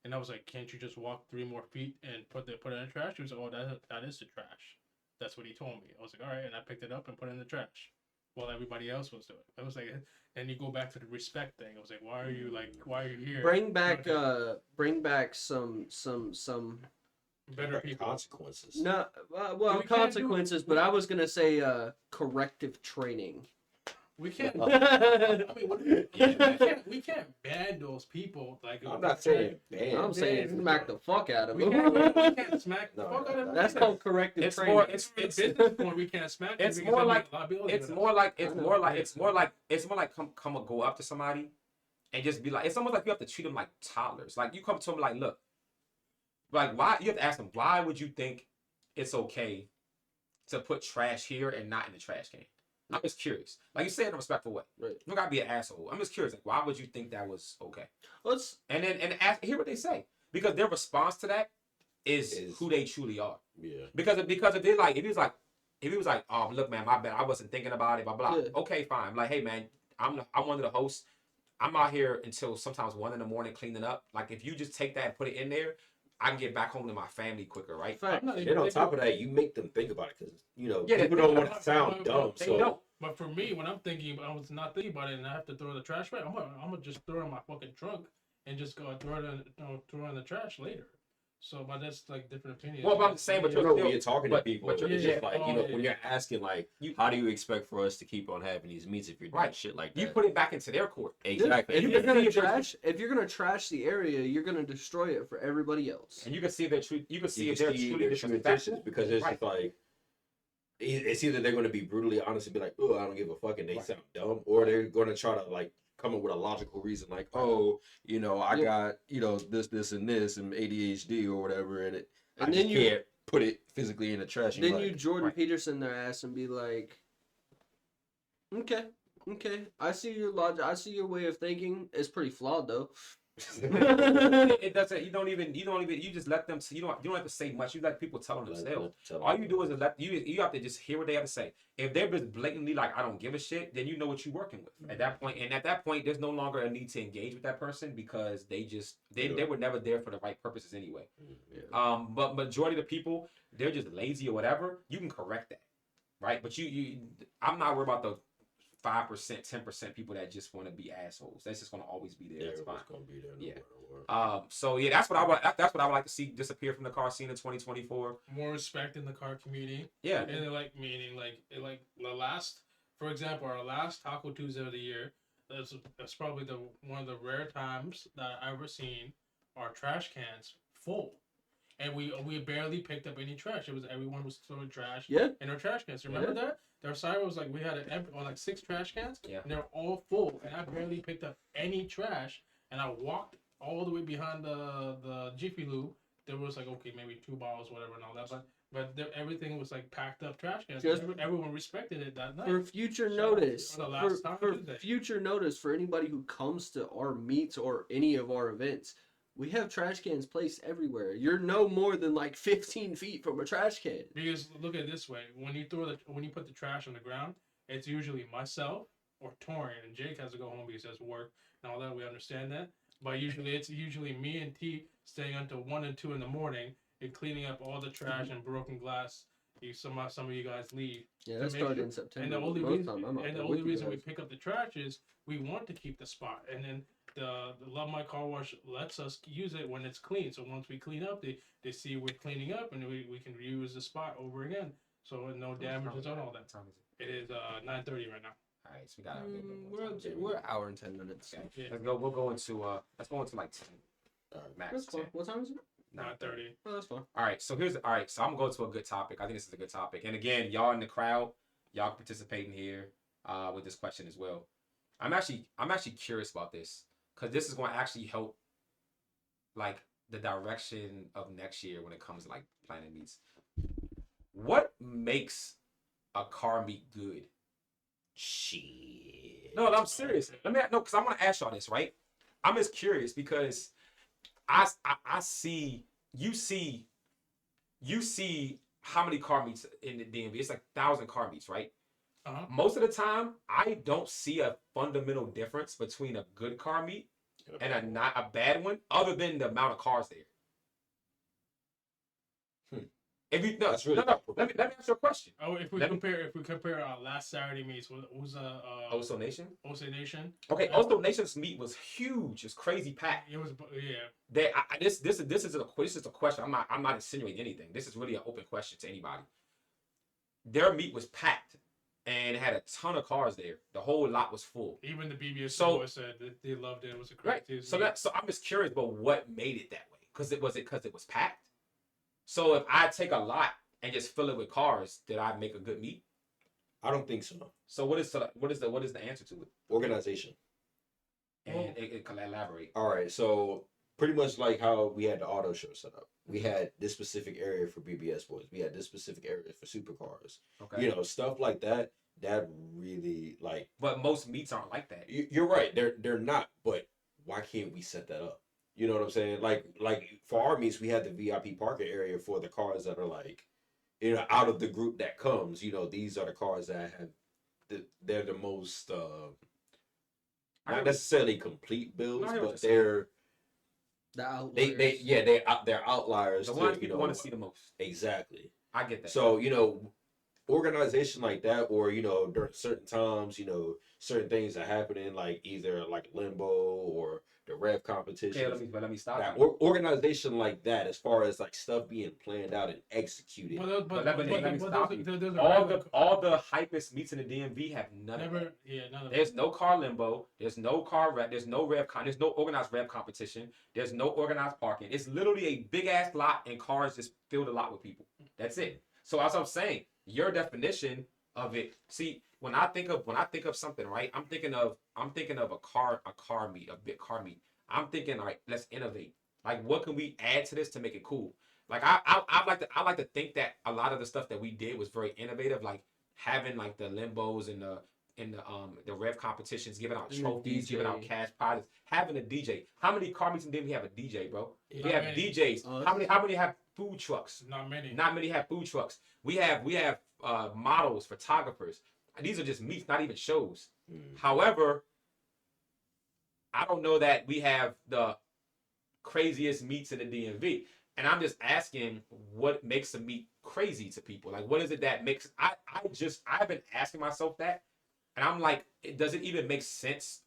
And I was like, can't you just walk 3 more feet and put it in the trash? He was like, oh, that is the trash. That's what he told me. I was like, all right, and I picked it up and put it in the trash while everybody else was doing it. I was like, and you go back to the respect thing. I was like, why are you here? Bring back some better people. Consequences. no We well can't consequences, but I was gonna say corrective training. We can't. I mean, we can't ban those people. Like I'm not saying ban. I'm saying smack the fuck out of we them. can't smack the No, fuck out of them. That's called corrective It's training. more. It's business point. We can't smack. them It's because more there'll be like- liability It's with more us. like come go up to somebody and just be like, it's almost like you have to treat them like toddlers. Like you come to them like, look, like why you have to ask them, why would you think it's okay to put trash here and not in the trash can? I'm just curious. Like you say it in a respectful way. Right. You don't gotta be an asshole. I'm just curious. Like, why would you think that was okay? Let's And then hear what they say, because their response to that is who they truly are. Yeah. Because if he was like, oh look man, my bad, I wasn't thinking about it, blah blah. Yeah. Okay, fine. I'm like, hey man, I'm one of the hosts. I'm out here until sometimes 1 a.m. cleaning up. Like if you just take that and put it in there, I can get back home to my family quicker, right? fact. I'm not even And on thinking- top of that, you make them think about it because Yeah, people they- don't want to sound but- dumb. They So don't. But for me, when I'm thinking, I was not thinking about it, and I have to throw the trash away. I'm gonna just throw it in my fucking trunk and just go throw it in the trash later. So, but that's like different opinions. Well, but I'm saying, but you you're know, still- when you're talking to but- people, but it's you're- just yeah. like Oh, yeah. when you're asking like, You- how do you expect for us to keep on having these meets if you're doing Right. shit like that? You put it back into their court. Exactly. If You you're can gonna see if there's- trash, the area, you're gonna destroy it for everybody else. And you can see if they're true. You can see You if can they're see truly their true disrespectful. intentions because it's Right. just like it's either they're going to be brutally honest and be like, "Oh, I don't give a fuck," and they Right. sound dumb, or they're going to try to like come up with a logical reason, like, "Oh, I got this, and this, and ADHD or whatever, and And I then just you can't put it physically in the trash." And then you're you like, Jordan right. Peterson their ass and be like, okay, I see your logic. I see your way of thinking. It's pretty flawed though. It doesn't. You don't even. You just let them. You don't have to say much. You let people tell them themselves. All you do is let you have to just hear what they have to say. If they're just blatantly like, I don't give a shit, then you know what you're working with at that point. And at that point, there's no longer a need to engage with that person because they were never there for the right purposes anyway. But majority of the people, they're just lazy or whatever. You can correct that, right? But I'm not worried about the 5%, 10% people that just want to be assholes. That's just gonna always be there. That's fine. Everyone's gonna be there. No Yeah. matter what. So yeah, that's what I would like to see disappear from the car scene in 2024. more respect in the car community. Yeah. And they're like meaning like the last, for example, our last Taco Tuesday of the year. That's probably one of the rare times that I've ever seen our trash cans full, and we barely picked up any trash. It was everyone was throwing trash Yeah. in our trash cans. Remember that? Their side was like we had like 6 trash cans, Yeah. and they were all full, and I barely picked up any trash. And I walked all the way behind the Jiffy Lube. There was like maybe 2 bottles, whatever, and all that, but everything was like packed up trash cans. Just- Everyone respected it that night. For future So, notice, for the last time for Tuesday. future notice for anybody who comes to our meets or any of our events, we have trash cans placed everywhere. You're no more than like 15 feet from a trash can. Because look at it this way: when you put the trash on the ground, it's usually myself or Torian, and Jake has to go home because he has work and all that. We understand that, but it's usually me and T staying until 1 and 2 in the morning and cleaning up all the trash and broken glass. Some of you guys leave. Yeah, To that make started sure- in September. And the only Most reason, time I'm out and the there only with you reason we guys. pick up the trash is we want to keep the spot. And then the Love My Car Wash lets us use it when it's clean. So once we clean up, they see we're cleaning up, and we can reuse the spot over again. So no damages on all that. What time is it? It is 9:30 right now. All right, so we got a little bit more time. We're an hour and 10 minutes. Okay. Yeah. Let's go. We'll go into like 10. Max That's 10. fine. What time is it? 9:30. Oh, that's fine. All right, so I'm gonna go to a good topic. I think this is a good topic. And again, y'all in the crowd, y'all participating here with this question as well. I'm actually curious about this because this is going to actually help like the direction of next year when it comes to like planning meets. What makes a car meet good? Shit. No, I'm serious. Because I want to ask y'all this, right? I'm just curious because I see you see how many car meets in the DMV. It's like 1,000 car meets, right? Uh-huh. Most of the time, I don't see a fundamental difference between a good car meet and a bad one, other than the amount of cars there. If you no, That's really no, let me ask you a question. Oh, if we compare our last Saturday meets, what was Oso Nation. Ose Nation? Okay, Oso Nation's meet was huge. It's crazy packed. It was This is a question. I'm not insinuating anything. This is really an open question to anybody. Their meet was packed and had a ton of cars there. The whole lot was full. even the BBS So- boys said that they loved it. It was a Right. great So I'm just curious about what made it that way. Because it was packed. So if I take a lot and just fill it with cars, did I make a good meet? I don't think so. So what is the answer to it? Organization. And it can elaborate. All right, so pretty much like how we had the auto show set up. We had this specific area for BBS boys. We had this specific area for supercars. Okay. You know, stuff like that. That really like. But most meets aren't like that. You're right. They're not. But why can't we set that up? You know what I'm saying? Like for our meets, we had the VIP parking area for the cars that are like, you know, out of the group that comes. You know, these are the cars that have. They're the most. Not necessarily complete builds, I hear what but you're they're they're outliers. The to, ones you people know, want to see the most. exactly. I get that. So you know, organization like that, or you know, during certain times, you know, certain things are happening, like either like limbo or the rev competition. Okay, let me stop That you. organization like that, as far as like stuff being planned out and executed. But let me stop you. There's All the hypest meets in the DMV have none of that. none of There's no car limbo. There's no car rev. There's no there's no organized rev competition. There's no organized parking. It's literally a big ass lot and cars just filled a lot with people. That's it. So as I'm saying, your definition of it. See, when I think of something, right? I'm thinking of a car meet, a big car meet. I'm thinking, all right, let's innovate. Like, what can we add to this to make it cool? Like, I like to think that a lot of the stuff that we did was very innovative, like having like the limbos and the rev competitions, giving out And the trophies, giving out DJ. cash prizes, having a DJ. How many car meets in DMV have a DJ, bro? We Not have many. DJs. Us. How many have food trucks? Not many. Not many have food trucks. We have models, photographers. These are just meets, not even shows. Mm. However, I don't know that we have the craziest meets in the DMV. And I'm just asking what makes a meet crazy to people. Like, what is it that makes I've been asking myself that. And I'm like, does it even make sense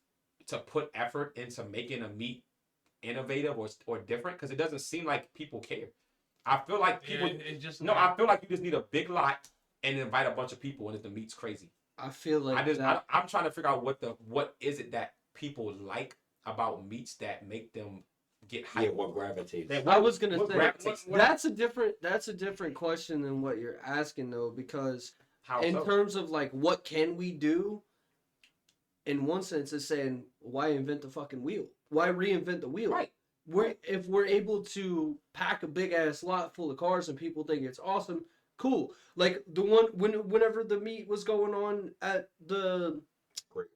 to put effort into making a meet innovative or different? Because it doesn't seem like people care. I feel like people it's just no, I feel like you just need a big lot and invite a bunch of people, and if the meet's crazy. I feel like I'm trying to figure out what is it that people like about meets that make them get hyped. Yeah, what gravitates. I was gonna what say gravitates- that's a different question than what you're asking though, because How in so? terms of like what can we do, in one sense it's saying why invent the fucking wheel? Why reinvent the wheel? Right. If we're able to pack a big ass lot full of cars and people think it's awesome, cool. Like the one whenever the meet was going on at the Great.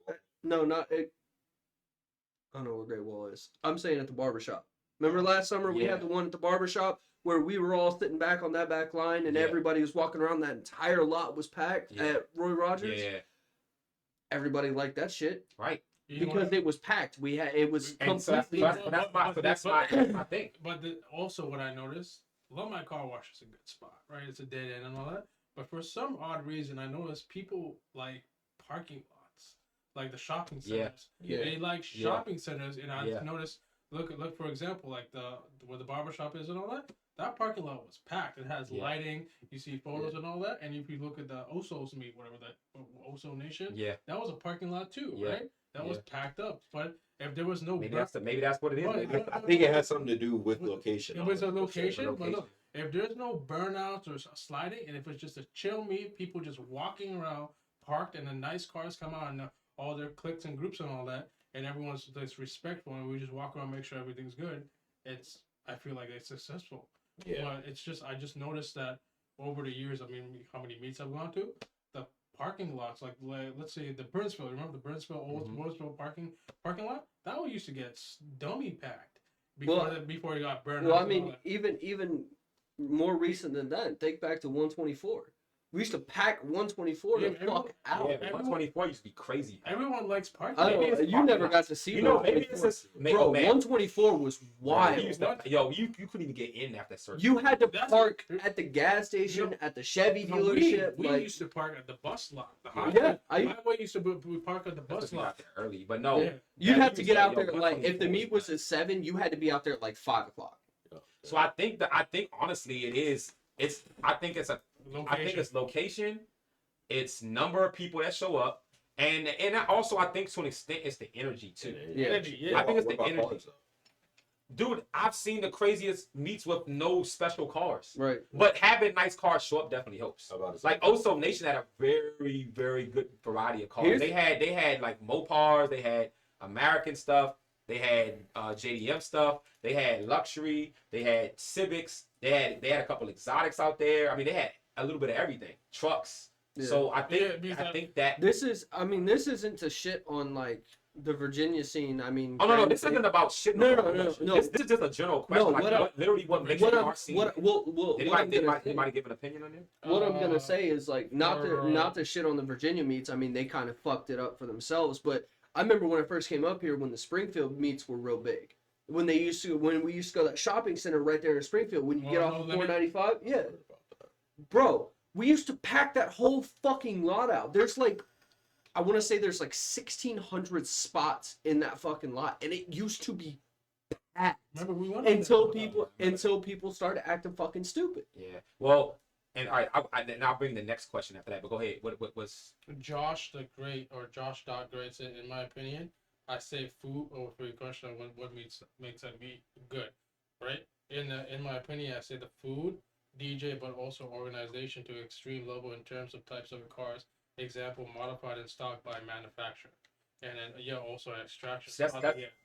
no, not it. I don't know where Great Wall is. I'm saying at the barbershop. Remember last summer we Yeah. had the one at the barbershop where we were all sitting back on that back line and Yeah. everybody was walking around. That entire lot was packed Yeah. at Roy Rogers. Yeah, Everybody liked that shit right. You know because what? it was packed. It was And so that's completely. that's my thing. But also what I noticed, Love My Car Wash is a good spot, right? It's a dead end and all that. But for some odd reason, I noticed people like parking lots, like the shopping Yeah. centers. Yeah. They like Yeah. shopping centers, and I Yeah. noticed look for example, like the where the barbershop is and all that. That parking lot was packed. It has Yeah. lighting. You see photos and all that. And if you look at the Osos meet, whatever that Oso Nation, Yeah, that was a parking lot too, Yeah. right? That was packed up. But if there was no maybe that's what it is. Right. maybe. I think it has something to do with With- location. it was a honestly, for sure. location, but look, if there's no burnouts or sliding, and if it's just a chill meet, people just walking around, parked, and the nice cars come out, and all their cliques and groups and all that, and everyone's just respectful, and we just walk around, make sure everything's good. I feel like it's successful. Yeah. But it's just, I just noticed that over the years, I mean, how many meets I've gone to, the parking lots, like let's say the Burnsville, remember the Burnsville, old Mhm. Burnsville parking lot? That one used to get dummy packed Well- before it got burned Well, out I and all mean, that. even more recent than that. Think back to 124. We used to pack 124 Yeah, the everyone- fuck out. Yeah, 124 used to be crazy. Everyone likes parking. I Maybe don't it's know. You parking never lots. got to see You know, maybe 124. it's just Bro, man. 124 was We wild. used to, you couldn't even get in after certain. You had to That's- park at the gas station, No. at the Chevy No, dealership. we like, used to park at the bus lot. The yeah, highway used to we park at the That's bus if you got lot. there early, but no. Yeah. you'd Yeah, have you to was get like, out yo, there. Like, if the 124 meet was bad. at 7, you had to be out there at like 5 o'clock. So I think honestly it is. I think it's location. It's number of people that show up, and also I think to an extent it's the energy too. Yeah. Energy, yeah. I think it's What the about energy. cars, though? Dude, I've seen the craziest meets with no special cars, Right. but having nice cars show up definitely helps. How about it? Like Oso Nation had a very, very good variety of cars. Here's- They had like Mopars, they had American stuff, they had JDM stuff, they had luxury, they had Civics, they had a couple exotics out there. I mean, they had a little bit of everything, trucks. Yeah. So I Yeah, because think that. This isn't to shit on like the Virginia scene. I mean, Oh no, granted, this isn't about shit. No. This is just a general question. No, like, what makes what the I'm, car scene? what, well, what I'm gonna say- Anybody give an opinion on it? what I'm gonna say is like not uh, to shit on the Virginia meets. I mean, they kind of fucked it up for themselves. But I remember when I first came up here, when the Springfield meets were real big. When we used to go to that shopping center right there in Springfield, when you get Well, off no, of let me- 495, yeah, bro, we used to pack that whole fucking lot out. There's like, I want to say there's like 1,600 spots in that fucking lot, and it used to be packed Remember we went until on that. people started acting fucking stupid. Yeah. Well, and all right, and I'll bring the next question after that. But go ahead. What was? Josh the Great or Josh Dot Great said, in my opinion, I say food over for your question on what makes that meat good, right? In my opinion, I say the food, DJ, but also organization to extreme level in terms of types of cars. Example, modified and stock by manufacturer, and then also extraction. So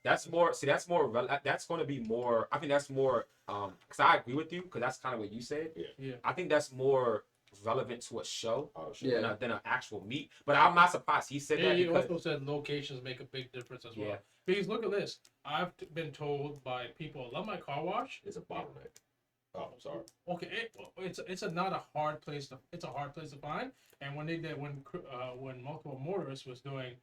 that's more. See, that's more. That's going to be more. I think that's more. Because I agree with you. Because that's kind of what you said. Yeah. I think that's more relevant to a show Oh, shit. Yeah. than an actual meet. But I'm not surprised he said Yeah, that he because also said locations make a big difference as well. Yeah. Because look at this. I've been told by people, love my car wash. It's a bottleneck. Oh, I'm sorry. Okay, it's not a hard place to. It's a hard place to find. And when when Multiple Motors was doing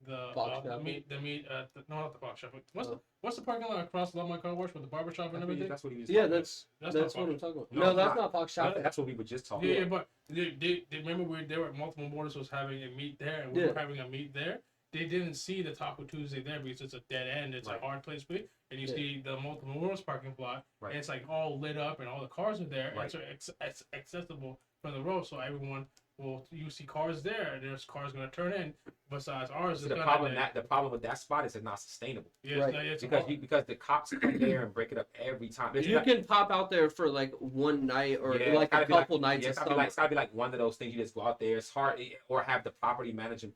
the Fox Shop. the meet at not the Fox Shop. But Oh. what's the parking lot across Love My Car Wash with the barbershop and everything? that's what he was. Yeah, talking that's That's what not I'm talking about. No, No, it's that's not. not Fox about. Shop. That's what we were just talking Yeah, about. but they remember they were at Multiple Motors was having a meet there, and we Yeah. were having a meet there. They didn't see the Taco Tuesday there because it's a dead end. It's Right. a hard place to be. And you Yeah. see the Multiple Motors parking lot, Right. and it's like all lit up, and all the cars are there. Right. And it's accessible from the road, so everyone will. You see cars there. There's cars going to turn in. Besides ours, So is the gonna problem be- the problem with that spot is it's not sustainable yeah, Right. it's because the cops come there and break it up every time. It's You not- can pop out there for like one night or Yeah, like it's gotta a be couple nights yeah, of it's gotta, summer. it's gotta be like one of those things you just go out there. It's hard or have the property manager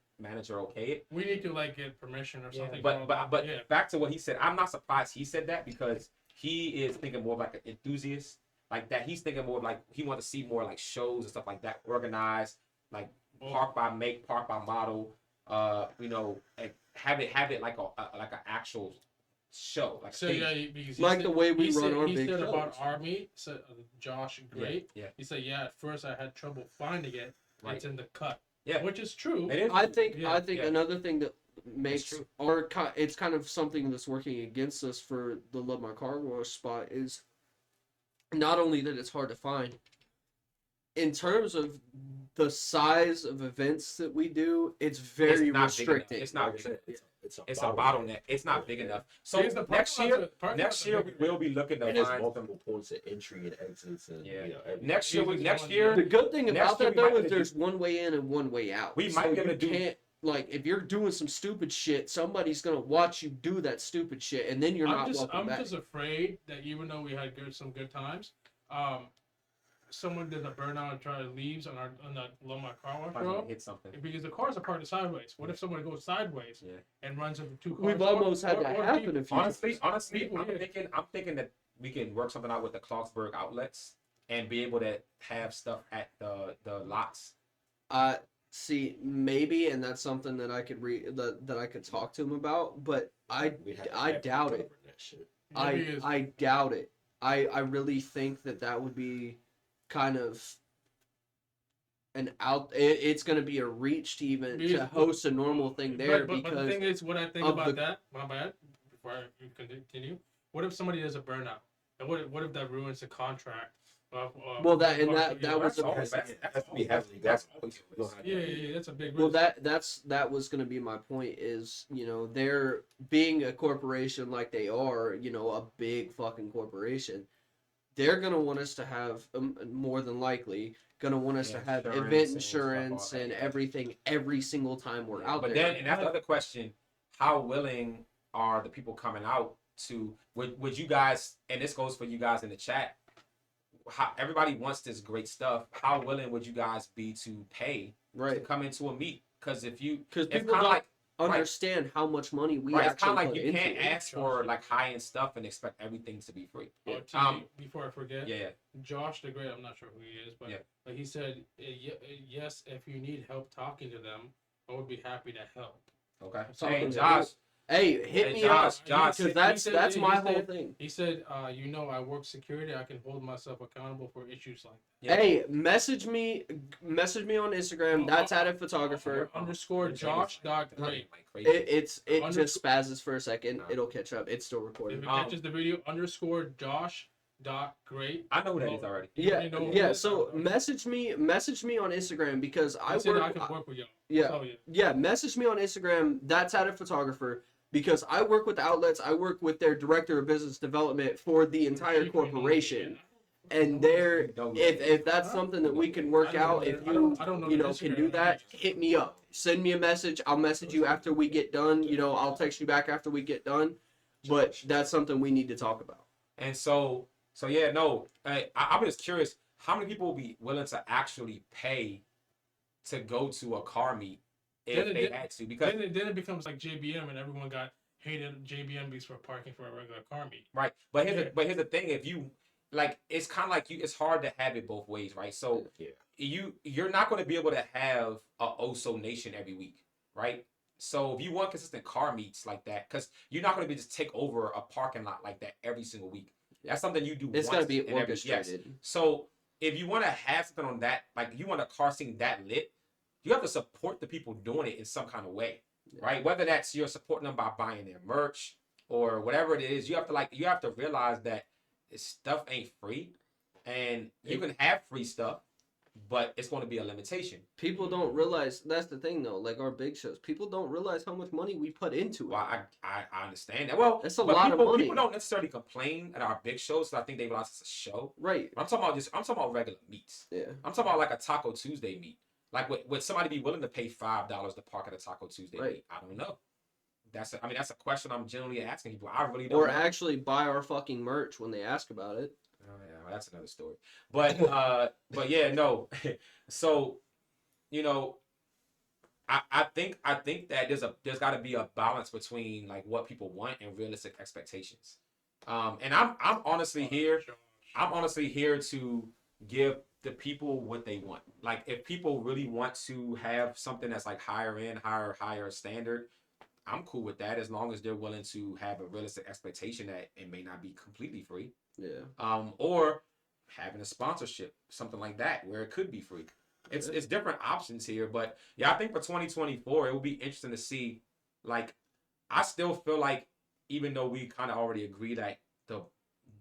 okay it. we need to like get permission or something. for all But that. Yeah. back to what he said. I'm not surprised he said that because he is thinking more of like an enthusiast, like that. He's thinking more of like he wants to see more like shows and stuff like that organized, like park by make, park by model. And have it like an actual show, like So a thing. yeah, because he Like said- the way we he run said, our he big said about shows. our meet, said Josh Great. Yeah, He said, yeah, at first I had trouble finding it. Right. It's in the cut. Yeah. Which is true. it is. I think Yeah, yeah. another thing that makes true. it's kind of something that's working against us for the Love My Car Wash spot is not only that it's hard to find, in terms of the size of events that we do, it's very not big enough. restricting. It's not Like I big said, enough. It's a bottleneck. bottleneck. It's not big enough. So Because the next parking year, lots are- parking next lots are year big. we will be looking to And there's find some. multiple points of entry and exits, and Yeah. everything. Next year, Uses next one year, The good thing Next about year that we might though is be- there's one way in and one way out. We might be able you to do- can't, like, if you're doing some stupid shit, somebody's gonna watch you do that stupid shit, and then you're not welcome I'm back. just afraid that even though we had some good times, someone did a burnout and try to leaves on that Loma car wash might road hit something. because the cars are parked sideways. What if someone goes sideways Yeah. and runs into two cars? We've almost had that happen people- a few Honestly, times. People, I'm yeah. thinking that we can work something out with the Clarksburg outlets and be able to have stuff at the lots. See, maybe, and that's something that I could that I could talk to him about, but We'd have to I have doubt cover it. that shit. Maybe it's- I doubt it. I really think that would be kind of it's going to be a reach to even to Because- host a normal thing there but the because thing is, what I think of about the- that, my bad, before you continue, what if somebody does a burnout? And what if that ruins the contract? Well, that was all a, that's- That has to be that's- heavily that's governed. always- We'll have to- yeah, that's a big well risk. that was going to be my point is, you know, they're being a corporation like they are, you know, a big fucking corporation. They're going to want us to have more than likely going to want us Yeah, to have insurance event and stuff, all insurance that, and yeah. everything every single time we're out But there. then, and that's the other question: how willing are the people coming out to? Would you guys? And this goes for you guys in the chat. How everybody wants this great stuff. How willing would you guys be to pay to Right. come into a meet? Because if you, Because it's people kind don't of like understand how much money we right, it's actually kind of like put you into can't it. ask for like high end stuff and expect everything to be free. Oh, Um, before I forget, Yeah, yeah. Josh the Great, I'm not sure who he is, but Yeah. he said, yes, if you need help talking to them, I would be happy to help. Okay. Something Hey, to Josh. Hey, hit Hey, me Josh, up, Josh, because that's he that's said- my he whole said- thing. He said, I work security, I can hold myself accountable for issues like Yeah. Hey, message me on Instagram. That's at a that. photographer. Underscore Your Josh thing is dot like great. crazy. It Under- just spazzes for a second. No. It'll catch up. It's still If recording. it catches the video, underscore Josh dot great. I know who that is already. You Yeah, already know who yeah. it is? So Okay. message me on Instagram because I I said I work. can work with y'all. Yeah, So, yeah. yeah. Message me on Instagram. That's at a photographer because I work with outlets. I work with their director of business development for the entire corporation. And there, if that's something that we can work out, if you I don't know you the know can Instagram do that, manager. hit me up. Send me a message. I'll message you after we get done. You know, I'll text you back after we get done. But that's something we need to talk about. And so yeah, no, I'm just curious, how many people will be willing to actually pay to go to a car meet if Then they it- had to? Because Then it becomes like JBM and everyone got hated JBM because for parking for a regular car meet. right, but here's the thing: if you like, it's kind of like it's hard to have it both ways, right? So Yeah. you're not going to be able to have a Oso Nation every week, right? So if you want consistent car meets like that, because you're not going to be just take over a parking lot like that every single week. That's something you do. It's got got to be orchestrated. Yes. So if you want to have something on that, like you want a car scene that lit, you have to support the people doing it in some kind of way, Yeah. right? Whether that's you're supporting them by buying their merch or whatever it is, you have to realize that this stuff ain't free, and you can have free stuff, but it's going to be a limitation. People don't realize that's the thing though. Like our big shows, people don't realize how much money we put into it. Well, I understand that. Well, That's a but lot of people, money. People don't necessarily complain at our big shows, so I think they realize it's a show. Right. I'm talking about regular meets. Yeah. I'm talking about like a Taco Tuesday meet. Like, would somebody be willing to pay $5 to park at a Taco Tuesday Right. meet? I don't know. That's a question I'm generally asking people. I really don't Or know. actually buy our fucking merch when they ask about it. Oh, yeah, well, that's another story. But yeah, no. So, you know, I think that there's got to be a balance between like what people want and realistic expectations. And I'm honestly here. I'm honestly here to give the people what they want. Like, if people really want to have something that's like higher end, higher standard, I'm cool with that as long as they're willing to have a realistic expectation that it may not be completely free. Yeah. Or having a sponsorship, something like that, where it could be free. It's different options here, but yeah, I think for 2024, it will be interesting to see. Like, I still feel like, even though we kind of already agree that the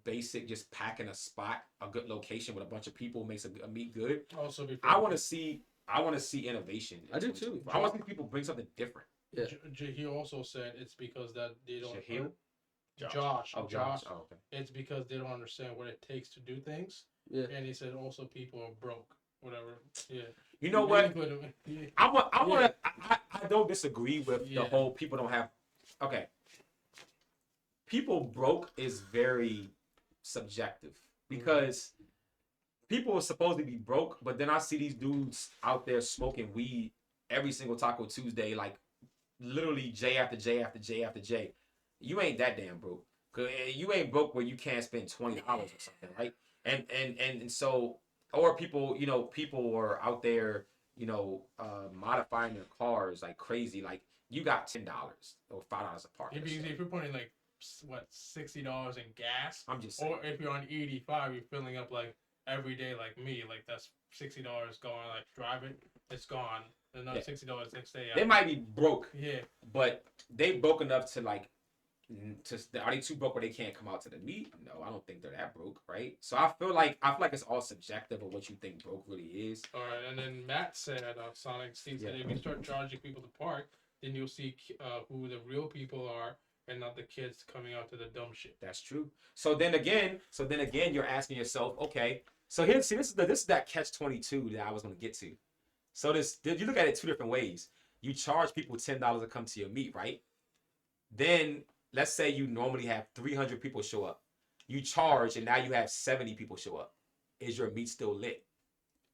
basic, just packing a spot, a good location with a bunch of people makes a meat good. Also, before I want to see innovation. in I do too. 2024. I want to see people bring something different. Yeah. He also said it's because that they don't. Shahil? Josh. Oh, Josh. Oh, okay. It's because they don't understand what it takes to do things. Yeah. And he said also people are broke. Whatever. Yeah. You know what? Yeah. I don't disagree with the Yeah. whole people don't have. Okay. People broke is very subjective because people are supposed to be broke, but then I see these dudes out there smoking weed every single Taco Tuesday, like literally J after J after J after J. You ain't that damn broke. 'Cause you ain't broke where you can't spend $20 or something, right? And so, or people, people are out there, modifying their cars like crazy. Like you got $10 or $5 a park. If you're putting like what $60 in gas, I'm just saying. or if you're on 85, you're filling up like every day like me. Like that's $60 going. Like drive it, it's gone. Another Yeah. $60 next day. They might be broke, Yeah. but they broke enough to like. Are they too broke where they can't come out to the meet? No, I don't think they're that broke, right? So I feel like it's all subjective of what you think broke really is. All right, and then Matt said, Sonic Steve said, Yeah. if you start charging people to park, then you'll see who the real people are and not the kids coming out to the dumb shit. That's true. So then again, you're asking yourself, okay. So here, see, this is that catch-22 that I was gonna get to. So you look at it two different ways. You charge people $10 to come to your meet, right? Then let's say you normally have 300 people show up. You charge, and now you have 70 people show up. Is your meet still lit?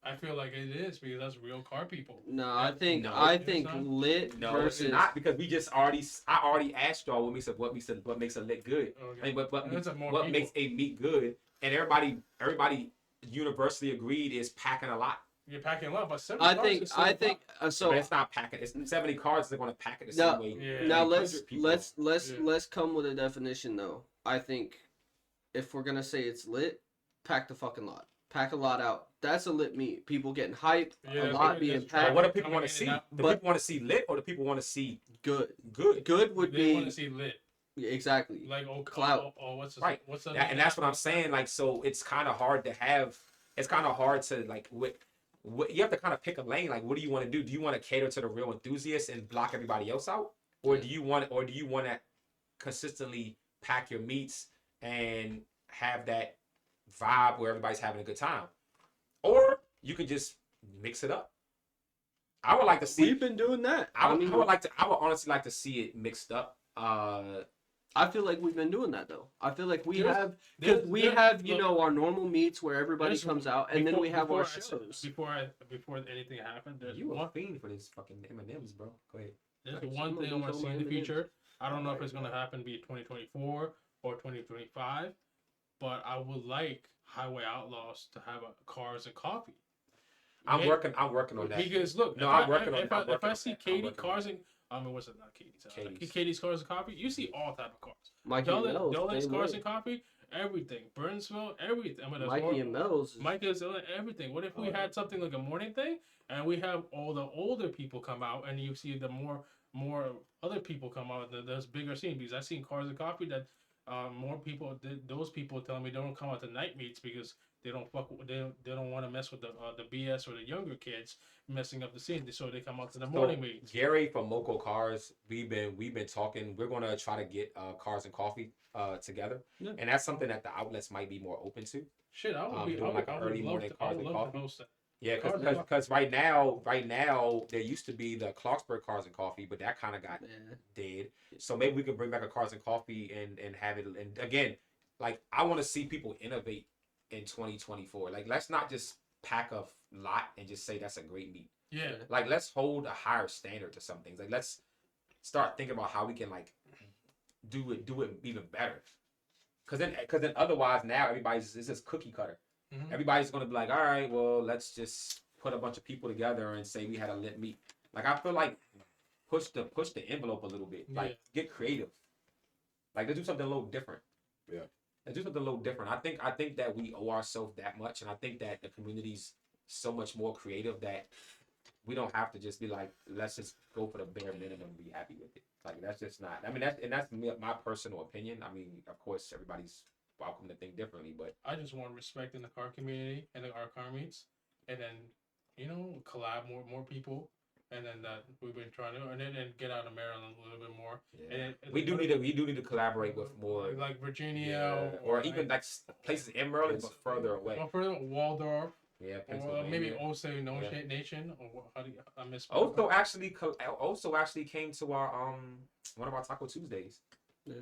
I feel like it is because that's real car people. No, I think No, I think it's not. lit No, versus it's not, because I already asked y'all what makes a lit good. Okay. I mean, what That's more what people. makes a meet good, and everybody universally agreed is packing a lot. You're packing a lot, but 70 I cars think is still I a think lot. so. But it's not packing. It's 70 cars. They're going to pack it the No, same way. Yeah. Now 300 people. let's Yeah. come with a definition though. I think if we're gonna say it's lit, pack the fucking lot. Pack a lot out. That's a lit meet. People getting hyped. Yeah, a lot that's being true. But packed. what do people Coming want in to see? and out. Do But- people want to see lit, or do people want to see Good. good? Good would They want be to see lit. exactly. Like Clout. what's the, Right. What's the And that's what I'm saying. Like, so it's kind of hard to have. It's kind of hard to like. What you have to kind of pick a lane. Like, what do you want to do? Do you want to cater to the real enthusiasts and block everybody else out, or Yeah. do you want to consistently pack your meets and have that vibe where everybody's having a good time? Or you can just mix it up. I would like to see. We've been doing that. I mean, would honestly like to see it mixed up. I feel like we've been doing that though. I feel like we There's- have because we have look, our normal meets where everybody there's- comes out, and then we have our shows. Before anything happened, there's You a one fiend for this fucking M&Ms, bro. Go ahead. there's Right, one some of thing I them want to don't see in the mind it. future. I don't know if it's gonna happen be 2024 or 2025, but I would like Highway Outlaws to have a cars and coffee. I'm Yeah, working on that. Because look, No, if I'm I- working on- if I'm I, if working I on see that. I'm Katie working on cars and what's it not Katie's? Katie's. Katie's cars and coffee. You see all type of cars. Mikey and Mel's, Dolex same cars way. and coffee. Everything. Burnsville. Everything. I mean, there's Mikey more- and Mel's. Mike is everything. What if we had something like a morning thing, and we have all the older people come out, and you see the more other people come out? There's bigger scene because I've seen cars and coffee that more people. Those people tell me they don't come out to night meets because they don't they don't want to mess with the BS or the younger kids messing up the scene. So they come out to the morning meets. Gary from Moco Cars, we've been talking. We're gonna try to get cars and coffee together, Yeah. and that's something that the outlets might be more open to. Shit, I would be. doing like I an would early love morning to, I cars would and love coffee. to host that. Yeah, Cars and because right now there used to be the Clarksburg Cars and Coffee, but that kind of got Yeah. dead. So maybe we can bring back a Cars and Coffee and have it. And again, like I want to see people innovate in 2024. Like let's not just pack a lot and just say that's a great meet. Yeah. Like let's hold a higher standard to some things. Like let's start thinking about how we can like do it even better. Cause then otherwise now everybody's it's just cookie cutter. Mhm. Everybody's gonna be like, all right, well let's just put a bunch of people together and say we had a lit meet. Like I feel like push the envelope a little bit. Like get creative. Like let's do something a little different. Yeah. Let's do something a little different. I think that we owe ourselves that much, and I think that the community's so much more creative that we don't have to just be like, let's just go for the bare minimum and be happy with it. Like that's just not. I mean, that's my personal opinion. I mean, of course, everybody's welcome to think differently. But I just want respect in the car community and our car meets, and then collab more people, and then that we've been trying to, and then get out of Maryland a little bit more. yeah. And then, we do need to collaborate with more, like Virginia, or even like places in Maryland but further away. Well, further Waldorf, Yeah, or Pennsylvania. maybe Osage Yeah. Nation, or how do you, I miss. Also actually came to our one of our Taco Tuesdays. Yeah.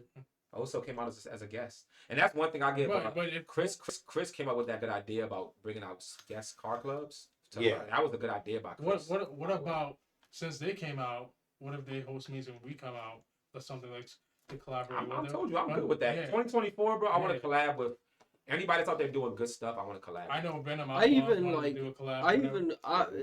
Also came out as a guest, and that's one thing I give. But if Chris came up with that good idea about bringing out guest car clubs. Yeah. That was a good idea by Chris. what about since they came out? What if they host meetings when we come out or something like to collaborate with I them? told you I'm good with that. Yeah. 2024, bro. I want Yeah. to collab with anybody that's out there doing good stuff. I want to collab. I know Venom. I even, wanted to like, do a collab I with them.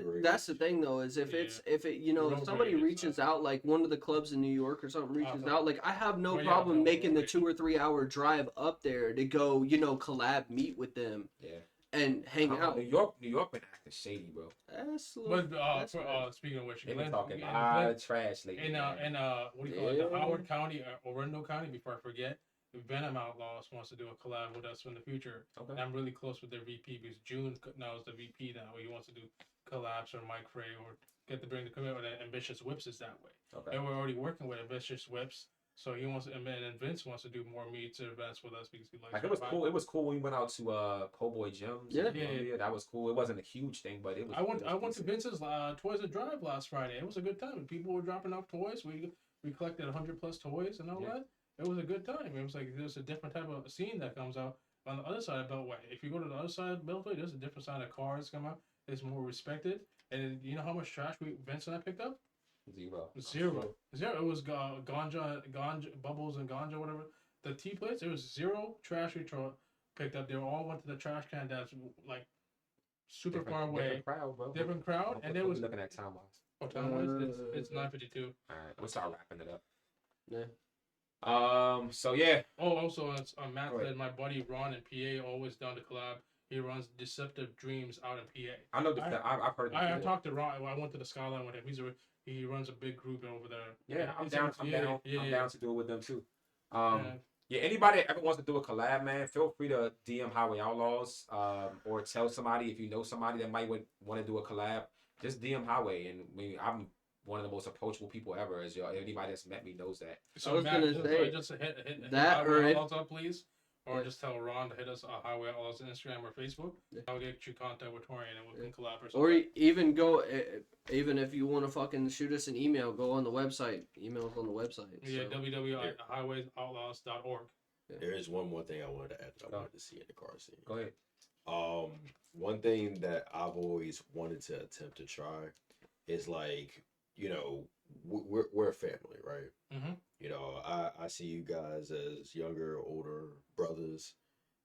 even that's the thing though, is if it's if it Road if somebody rage reaches stuff. out, like one of the clubs in New York or something reaches Uh-huh. out, like I have no Well, yeah, problem no, making the right. 2 or 3 hour drive up there to go, collab, meet with them Yeah. and hang out. New York been acting shady, bro. That's a But little- that's right. speaking of which, They been Glenn- talking a Glenn- lot of trash lately. in man. what do you call it? Yeah. The Howard County, Orondo County. Before I forget, Venom Outlaws wants to do a collab with us in the future. Okay. And I'm really close with their VP because June now is the VP now. He wants to do collabs or Mike Frey or get to bring the commitment. And Ambitious Whips is that way. Okay. And we're already working with Ambitious Whips. So he wants to, and then Vince wants to do more meets or events with us because he likes. Like it was our vibe. cool. It was cool when we went out to Po' Boy Gyms. Yeah. in Columbia. That was cool. It wasn't a huge thing, but it was. I went to decent. Vince's Toys and Drive last Friday. It was a good time. And people were dropping off toys. We collected 100+ toys and all Yeah. that. It was a good time. It was like there's a different type of scene that comes out on the other side of Beltway. If you go to the other side of Beltway, there's a different side of cars come out. It's more respected. And you know how much trash Vince and I picked up? Zero. Zero. It was ganja, bubbles and ganja, whatever. The tea plates, there was zero trash we picked up. They all went to the trash can that's like super far away. Different crowd, bro. Different crowd, and there was looking at time wise. oh, time wise, it's 9:52. All right, we'll start wrapping it up. Yeah. So yeah, Oh, also, it's Matt Go ahead. said my buddy Ron in PA always down to collab. He runs Deceptive Dreams out in PA. I know that I've heard. I talked to Ron. I went to the Skyline with him. He runs a big group over there. Yeah, I'm He's- down. I'm down. yeah, I'm yeah. down to do it with them too. Yeah. Yeah, anybody that ever wants to do a collab, man, feel free to DM Highway Outlaws, or tell somebody if you know somebody that might want to do a collab. Just DM Highway, and I'm one of the most approachable people ever. As y'all, anybody that's met me knows that. I So was Matt, gonna say, just hit that Highway or if- Outlaws up, please. Or Yeah. just tell Ron to hit us Highway Outlaws on Instagram or Facebook. Yeah. I'll get you contact with Torian and we can collab or Or something. even go, even if you want to fucking shoot us an email, go on the website. Emails on the website. Yeah, so. www.highwayoutlaws.org. There is one more thing I wanted to add that I Go. wanted to see in the car scene. Go ahead. One thing that I've always wanted to attempt to try is like, we're a family, right? Mhm. I see you guys as younger, older brothers,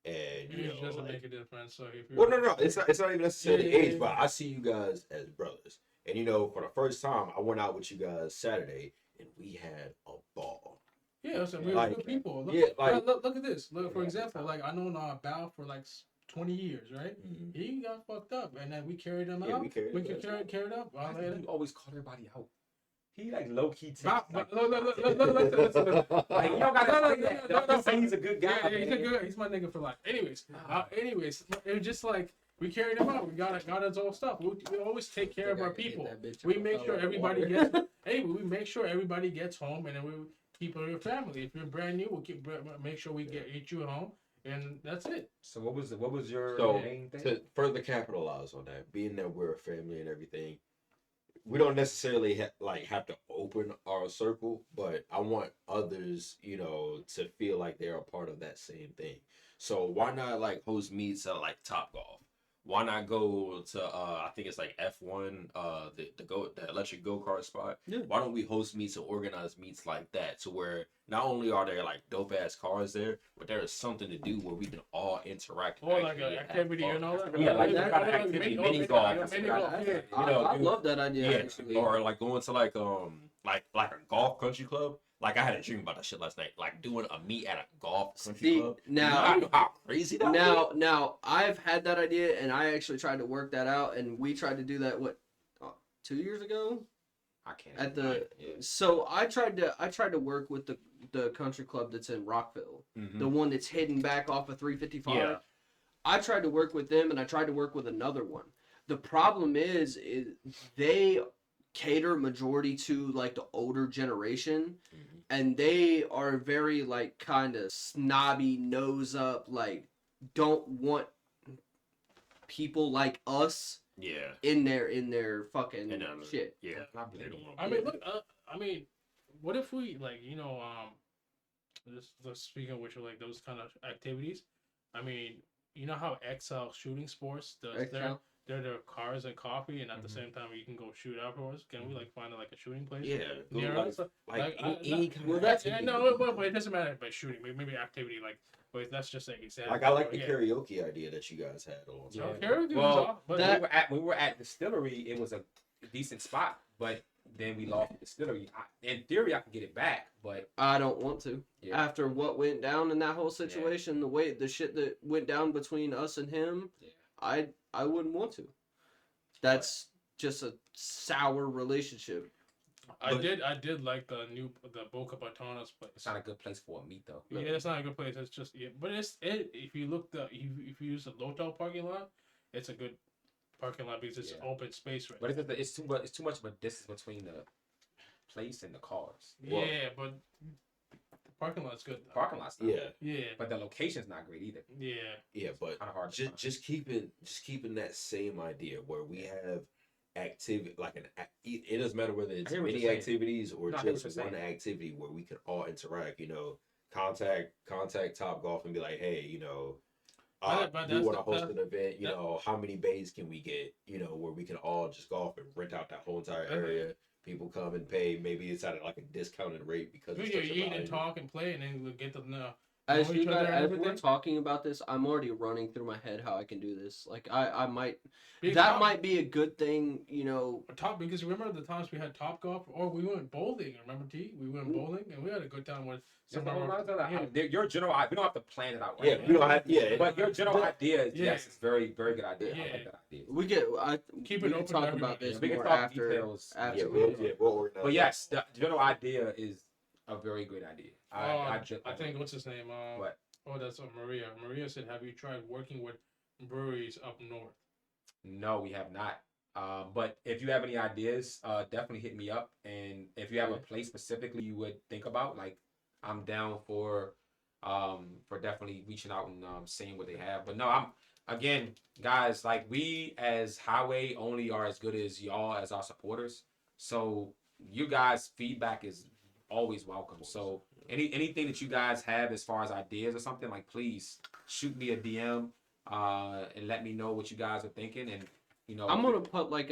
and Age doesn't like, make a difference. So if you're well, no, it's not even necessarily Yeah. age, but I see you guys as brothers, and for the first time, I went out with you guys Saturday, and we had a ball. Yeah, so we're Like, good people. Look, yeah, like- look at this. Look, for example, like I know Bao for like 20 years, right? He got fucked up, and then we carried him Yeah, out. we carried We his could ass out. carry it up. Why does he always call everybody out? He like low key takes. Bao, Like, look, look. like, you don't gotta No, say that. Don't just say he's a good guy. Yeah, he's a man. good. He's my nigga for life. Anyways, it was just like we carried him out. We got his old stuff. We always take care of our people. We make sure everybody gets. Hey, we make sure everybody gets home, and then we keep your family. If you're brand new, we'll make sure we get you home, and that's it. So what was your So main thing? to further capitalize on that, being that we're a family and everything, we don't necessarily have to open our circle, but I want others, to feel like they're a part of that same thing. So why not like host meets at like Top Golf? Why not go to I think it's like F1, the electric go-kart spot? Yeah. Why don't we host meets and organize meets like that to where not only are there like dope ass cars there, but there is something to do where we can all interact. and Or like actually an have activity fun. and all that. Yeah, like that kind of activity, mini golf. Mini golf. Yeah. I do- love that idea. Yeah, Actually. or like going to like a golf country club. Like I had a dream about that shit last night. Like doing a meet at a golf country See, club. now- you know how crazy that would be? Now I've had that idea, and I actually tried to work that out, and we tried to do that 2 years ago. I can't. At the Yeah. so I tried to work with the country club that's in Rockville, Mhm. the one that's hidden back off of 355. Yeah. I tried to work with them, and I tried to work with another one. The problem is they cater majority to like the older generation, Mhm. and they are very like kind of snobby, nose up, like don't want people like us Yeah. in their fucking And, shit. Yeah. I They believe don't it. want. I mean, look. I mean, what if we like, just speaking of which, like those kind of activities. I mean, you know how XL Shooting Sports does their cars and coffee, and at the Mhm. same time you can go shoot afterwards. Can we like find like a shooting place? Yeah. Near like, us? like I- any kind well, of that's- activity no, would be but it doesn't matter by shooting. Maybe activity like, but that's just an example. like I like the Yeah. karaoke idea that you guys had a long time. Yeah. Okay, karaoke was Well, off, but that- when we were at Distillery, it was a decent spot, but then we lost the Distillery. In theory, I can get it back, but I don't want to. yeah, After what went down in that whole situation, the shit that went down between us and him, Yeah. I wouldn't want to. That's just a sour relationship. I But- did like the Boca Batonas place. it's not a good place for a meet though. Yeah, it's not a good place. It's just but if you look if you use the Lotel parking lot, it's a good parking lot because it's Yeah. open space right. But it's too much of a distance between the place and the cars. Yeah, but the parking lot's good. Though. Parking lot's not Yeah, good, Yeah, but the location's not great either. yeah. yeah, but Kind of hard. To just find. just keeping that same idea where we have activity like it doesn't matter whether it's hear what many you're saying. activities or No, I hear what just you're one saying. activity where we can all interact. Contact Top Golf and be like, hey, But we that's want to host that- an event. that- How many bays can we get? Where we can all just golf and rent out that whole entire area. People come and pay. Maybe it's at like a discounted rate because You it's such a eat and value. talk and play, and then we'll get to know. As know you each other guys, and as we're everything. talking about this, I'm already running through my head how I can do this. Like I might Because that Top- might be a good thing, Top because remember the times we had Top Golf or we went bowling. Remember T? We went bowling and we had a good time with some of our. Yeah. Your general, we don't have to plan it out right Yeah, now. we don't have. Yeah, But your general But- idea is Yeah. yes, it's very very good idea. I Yeah. like that idea. we get Keep we it can open to talk everybody. about this Yeah, we can more talk after. details. after yeah, we- we'll organize. But yes, the general idea is a very great idea. I think what's his name? What? Oh, that's Maria. Maria said, "Have you tried working with breweries up north?" No, we have not. But if you have any ideas, definitely hit me up. And if you have a place specifically you would think about, like I'm down for definitely reaching out and seeing what they have. But no, I'm again, guys, like we as Highway only are as good as y'all as our supporters. So you guys' feedback is always welcome. So anything that you guys have as far as ideas or something, like please shoot me a DM and let me know what you guys are thinking. And I'm gonna put like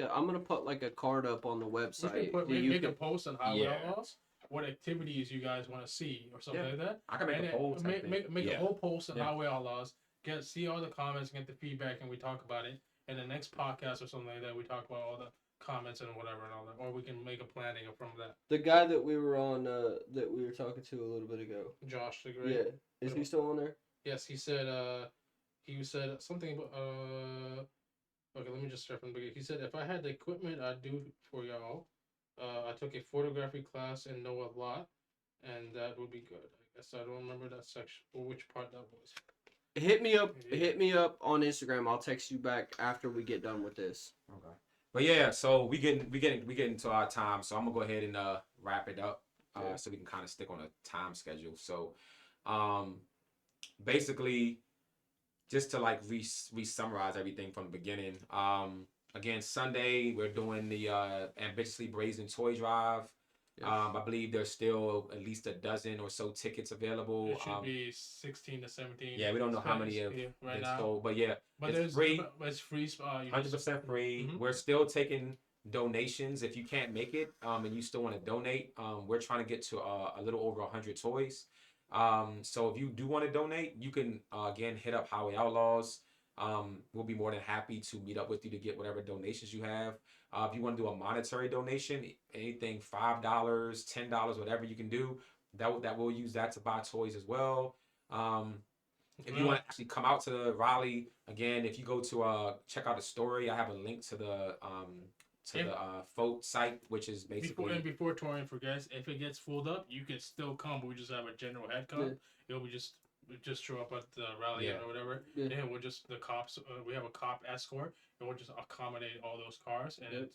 a card up on the We website. can that you make a can- post on Highway Yeah. Outlaws. What activities you guys want to see or something Yeah. like that? I can make And a then poll. type thing. make a Yeah. whole post on Yeah. Highway Outlaws. See all the comments, get the feedback, and we talk about it. And the next podcast or something like that, we talk about all the comments and whatever and all that, or we can make a planning from that. The guy that we were on, that we were talking to a little bit ago. Josh the Great. Yeah, is he still on there? Yes, he said something about okay, let me just start from the beginning. He said if I had the equipment I'd do for y'all. I took a photography class and know a lot, and that would be good. I guess I don't remember that section or which part that was. Hit me up. Yeah. Hit me up on Instagram. I'll text you back after we get done with this. Okay. But yeah, so we getting into our time. So I'm gonna go ahead and wrap it up. So we can kind of stick on a time schedule. So basically just to like re-summarize everything from the beginning. Again, Sunday we're doing the Ambitiously Brazen Toy Drive. Yes. I believe there's still at least a dozen or so tickets available. It should be 16 to 17. Yeah, we don't know how many have right been now. sold, but yeah, But it's there's free. But it's free. You 100% free. Mhm. We're still taking donations. If you can't make it and you still want to donate, we're trying to get to a little over 100 toys. So if you do want to donate, you can again hit up Highway Outlaws. We'll be more than happy to meet up with you to get whatever donations you have. If you want to do a monetary donation, anything $5, $10, whatever you can do, that we'll use that to buy toys as well. If you want to actually come out to Raleigh, again, if you go to check out the story, I have a link to to the Foat site, which is basically Before Torian forgets, if it gets filled up, you can still come. But we just have a general head count. It'll be just show up at the rally or whatever. Yeah. And we'll just the cops. We have a cop escort, and we'll just accommodate all those cars. And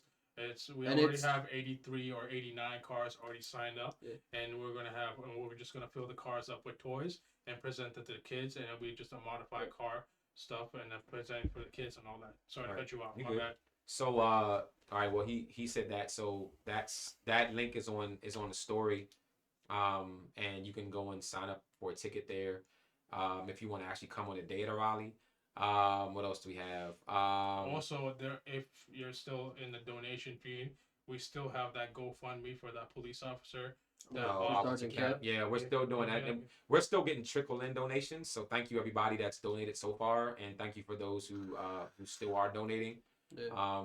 we already have 83 or 89 cars already signed up, and we're just gonna fill the cars up with toys and present it to the kids, and it'll be just a modified car stuff and then presenting for the kids and all that. Sorry to cut you off. My bad. So all right, well he said that, so that link is on the story, and you can go and sign up for a ticket there, if you want to actually come on the day of the rally. What else do we have? Also, if you're still in the donation feed, we still have that GoFundMe for that police officer. Sergeant Cap. Yeah, we're still doing that, and we're still getting trickle-in donations. So thank you everybody that's donated so far, and thank you for those who still are donating. Yeah.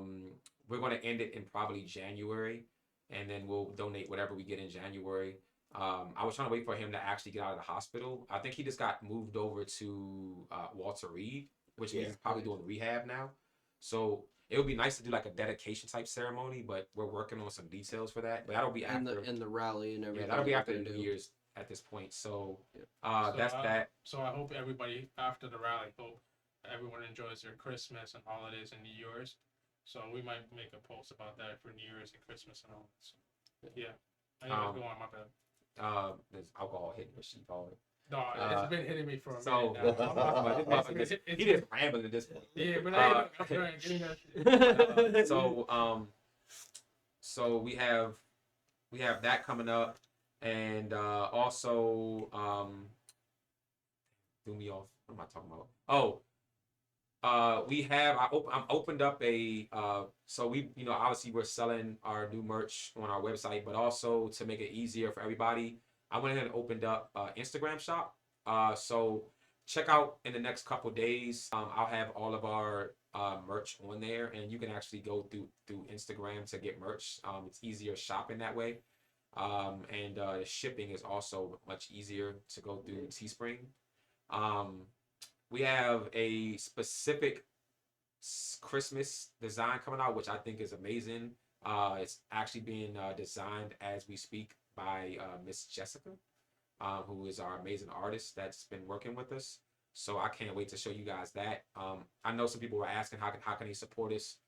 We're going to end it in probably January, and then we'll donate whatever we get in January. I was trying to wait for him to actually get out of the hospital. I think he just got moved over to Walter Reed, which means he's probably doing rehab now. So it would be nice to do like a dedication type ceremony, but we're working on some details for that. But that'll be after in the rally and everything. Yeah, that'll be after the New Year's at this point. So that's that. So I hope everybody after the rally, hope everyone enjoys their Christmas and holidays and New Year's. So we might make a post about that for New Year's and Christmas and all that. So, yeah. Anyways, go on, my bad. There's alcohol hitting your sheet already. No, it's been hitting me for a So minute now. he just rambling at this point. Yeah, but I'm getting that shit. So we have that coming up, and also threw me off. What am I talking about? Oh. I'm opened up a so we obviously we're selling our new merch on our website, but also to make it easier for everybody, I went ahead and opened up Instagram shop. So check out in the next couple days. I'll have all of our merch on there, and you can actually go through Instagram to get merch. It's easier shopping that way, and the shipping is also much easier to go through Teespring. We have a specific Christmas design coming out, which I think is amazing. It's actually being designed as we speak by Miss Jessica, who is our amazing artist that's been working with us. So I can't wait to show you guys that. I know some people were asking how can they support us.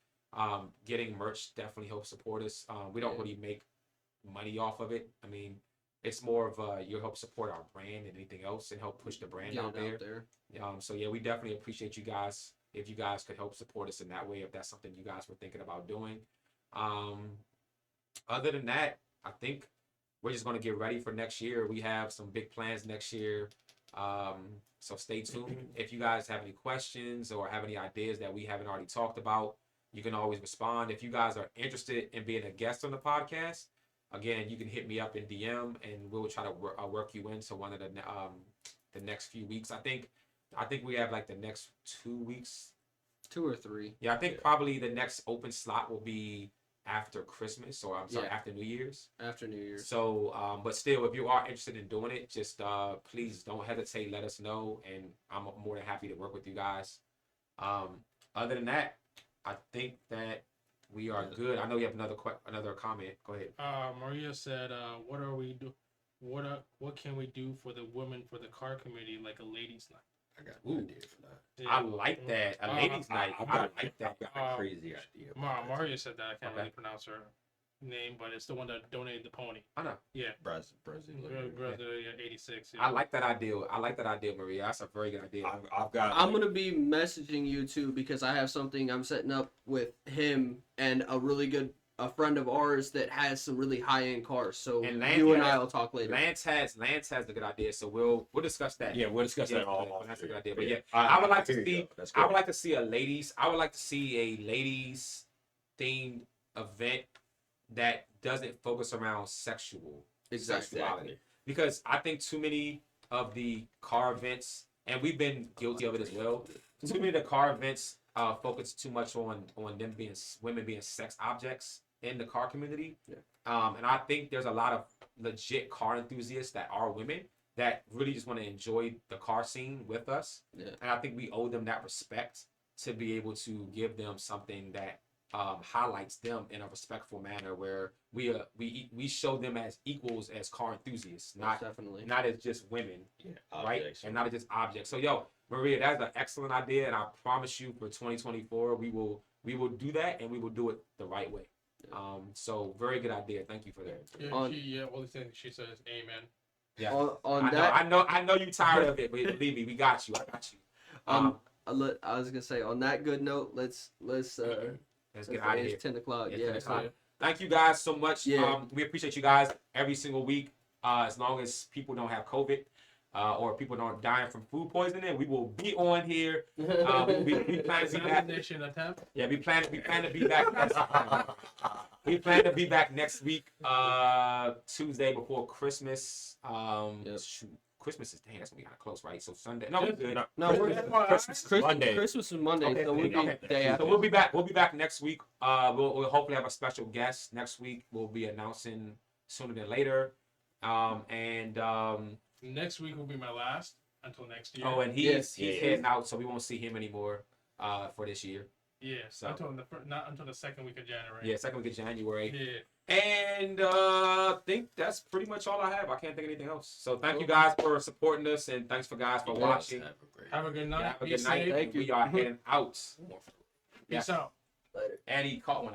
Getting merch definitely helps support us. We don't really make money off of it. I mean, it's more of you help support our brand than anything else and help push the brand out there. So yeah, we definitely appreciate you guys. If you guys could help support us in that way, if that's something you guys were thinking about doing. Other than that, I think we're just going to get ready for next year. We have some big plans next year. So stay tuned. If you guys have any questions or have any ideas that we haven't already talked about, you can always respond. If you guys are interested in being a guest on the podcast, again, you can hit me up in DM and we'll try to work you into one of the next few weeks. I think we have like the next 2 weeks. 2 or 3. Yeah, I think probably the next open slot will be after Christmas, or I'm sorry, after New Year's. After New Year's. So, but still, if you are interested in doing it, just please don't hesitate. Let us know, and I'm more than happy to work with you guys. Other than that, I think that we are good. I know you have another comment. Go ahead. Maria said, "What are we do? What can we do for the women for the car committee, like a ladies' night?" I got an idea for that. Yeah. I like that. A ladies' night. I like that. I've got a crazy idea. Maria said that. I can't really pronounce her name, but it's the one that donated the pony. I know. Yeah. Brazil. 86. Yeah. I like that idea, Maria. That's a very good idea. I'm gonna be messaging you too because I have something I'm setting up with him and a friend of ours that has some really high end cars. So you and I will talk later. Lance has the good idea, so we'll discuss that. Yeah, we'll discuss that all. That's a good idea. But yeah, I would like to see a ladies themed event that doesn't focus around sexuality. Because I think too many of the car events, and we've been guilty of it as well, too many of the car events focus too much on them being women being sex objects in the car community. And I think there's a lot of legit car enthusiasts that are women that really just want to enjoy the car scene with us. And I think we owe them that respect to be able to give them something that highlights them in a respectful manner, where we show them as equals as car enthusiasts, not Definitely. not as just women, Yeah, right? objects. And not as just objects. So yo, Maria, that's an excellent idea, and I promise you, for 2024, we will do that, and we will do it the right way. So very good idea. Thank you for that. Yeah, On- only thing she says, amen. Yeah. On I that, know you tired of it, but believe me, we got you. I got you. I was gonna say on that good note, let's Let's get out of it's here. 10 o'clock. It's Yeah. 10 o'clock. Thank you guys so much. Yeah. We appreciate you guys every single week. As long as people don't have COVID, or people don't dying from food poisoning, we will be on here. We plan to be back. Assassination attempt. Yeah, we plan to be back next we plan to be back next week, Tuesday before Christmas. Yep. Shoot, Christmas is that's gonna be kind of close, right? So Sunday. No, we're good. No, we're Christmas is Monday. Christmas is Monday, Okay, so we'll be okay. day So after. we'll be back. We'll be back next week. We'll hopefully have a special guest next week. We'll be announcing sooner than later. Next week will be my last until next year. Oh, and Yes. he's heading out, so we won't see him anymore for this year. yeah, So- until not until the second week of January. Yeah, second week of January. Yeah. And I think that's pretty much all I have. I can't think of anything else. So thank you guys for supporting us, and thanks for guys for Yes. watching. Have a great Have a good night. Have a Be good night. safe. Thank you. We are heading out. Peace out. Later. And he caught one.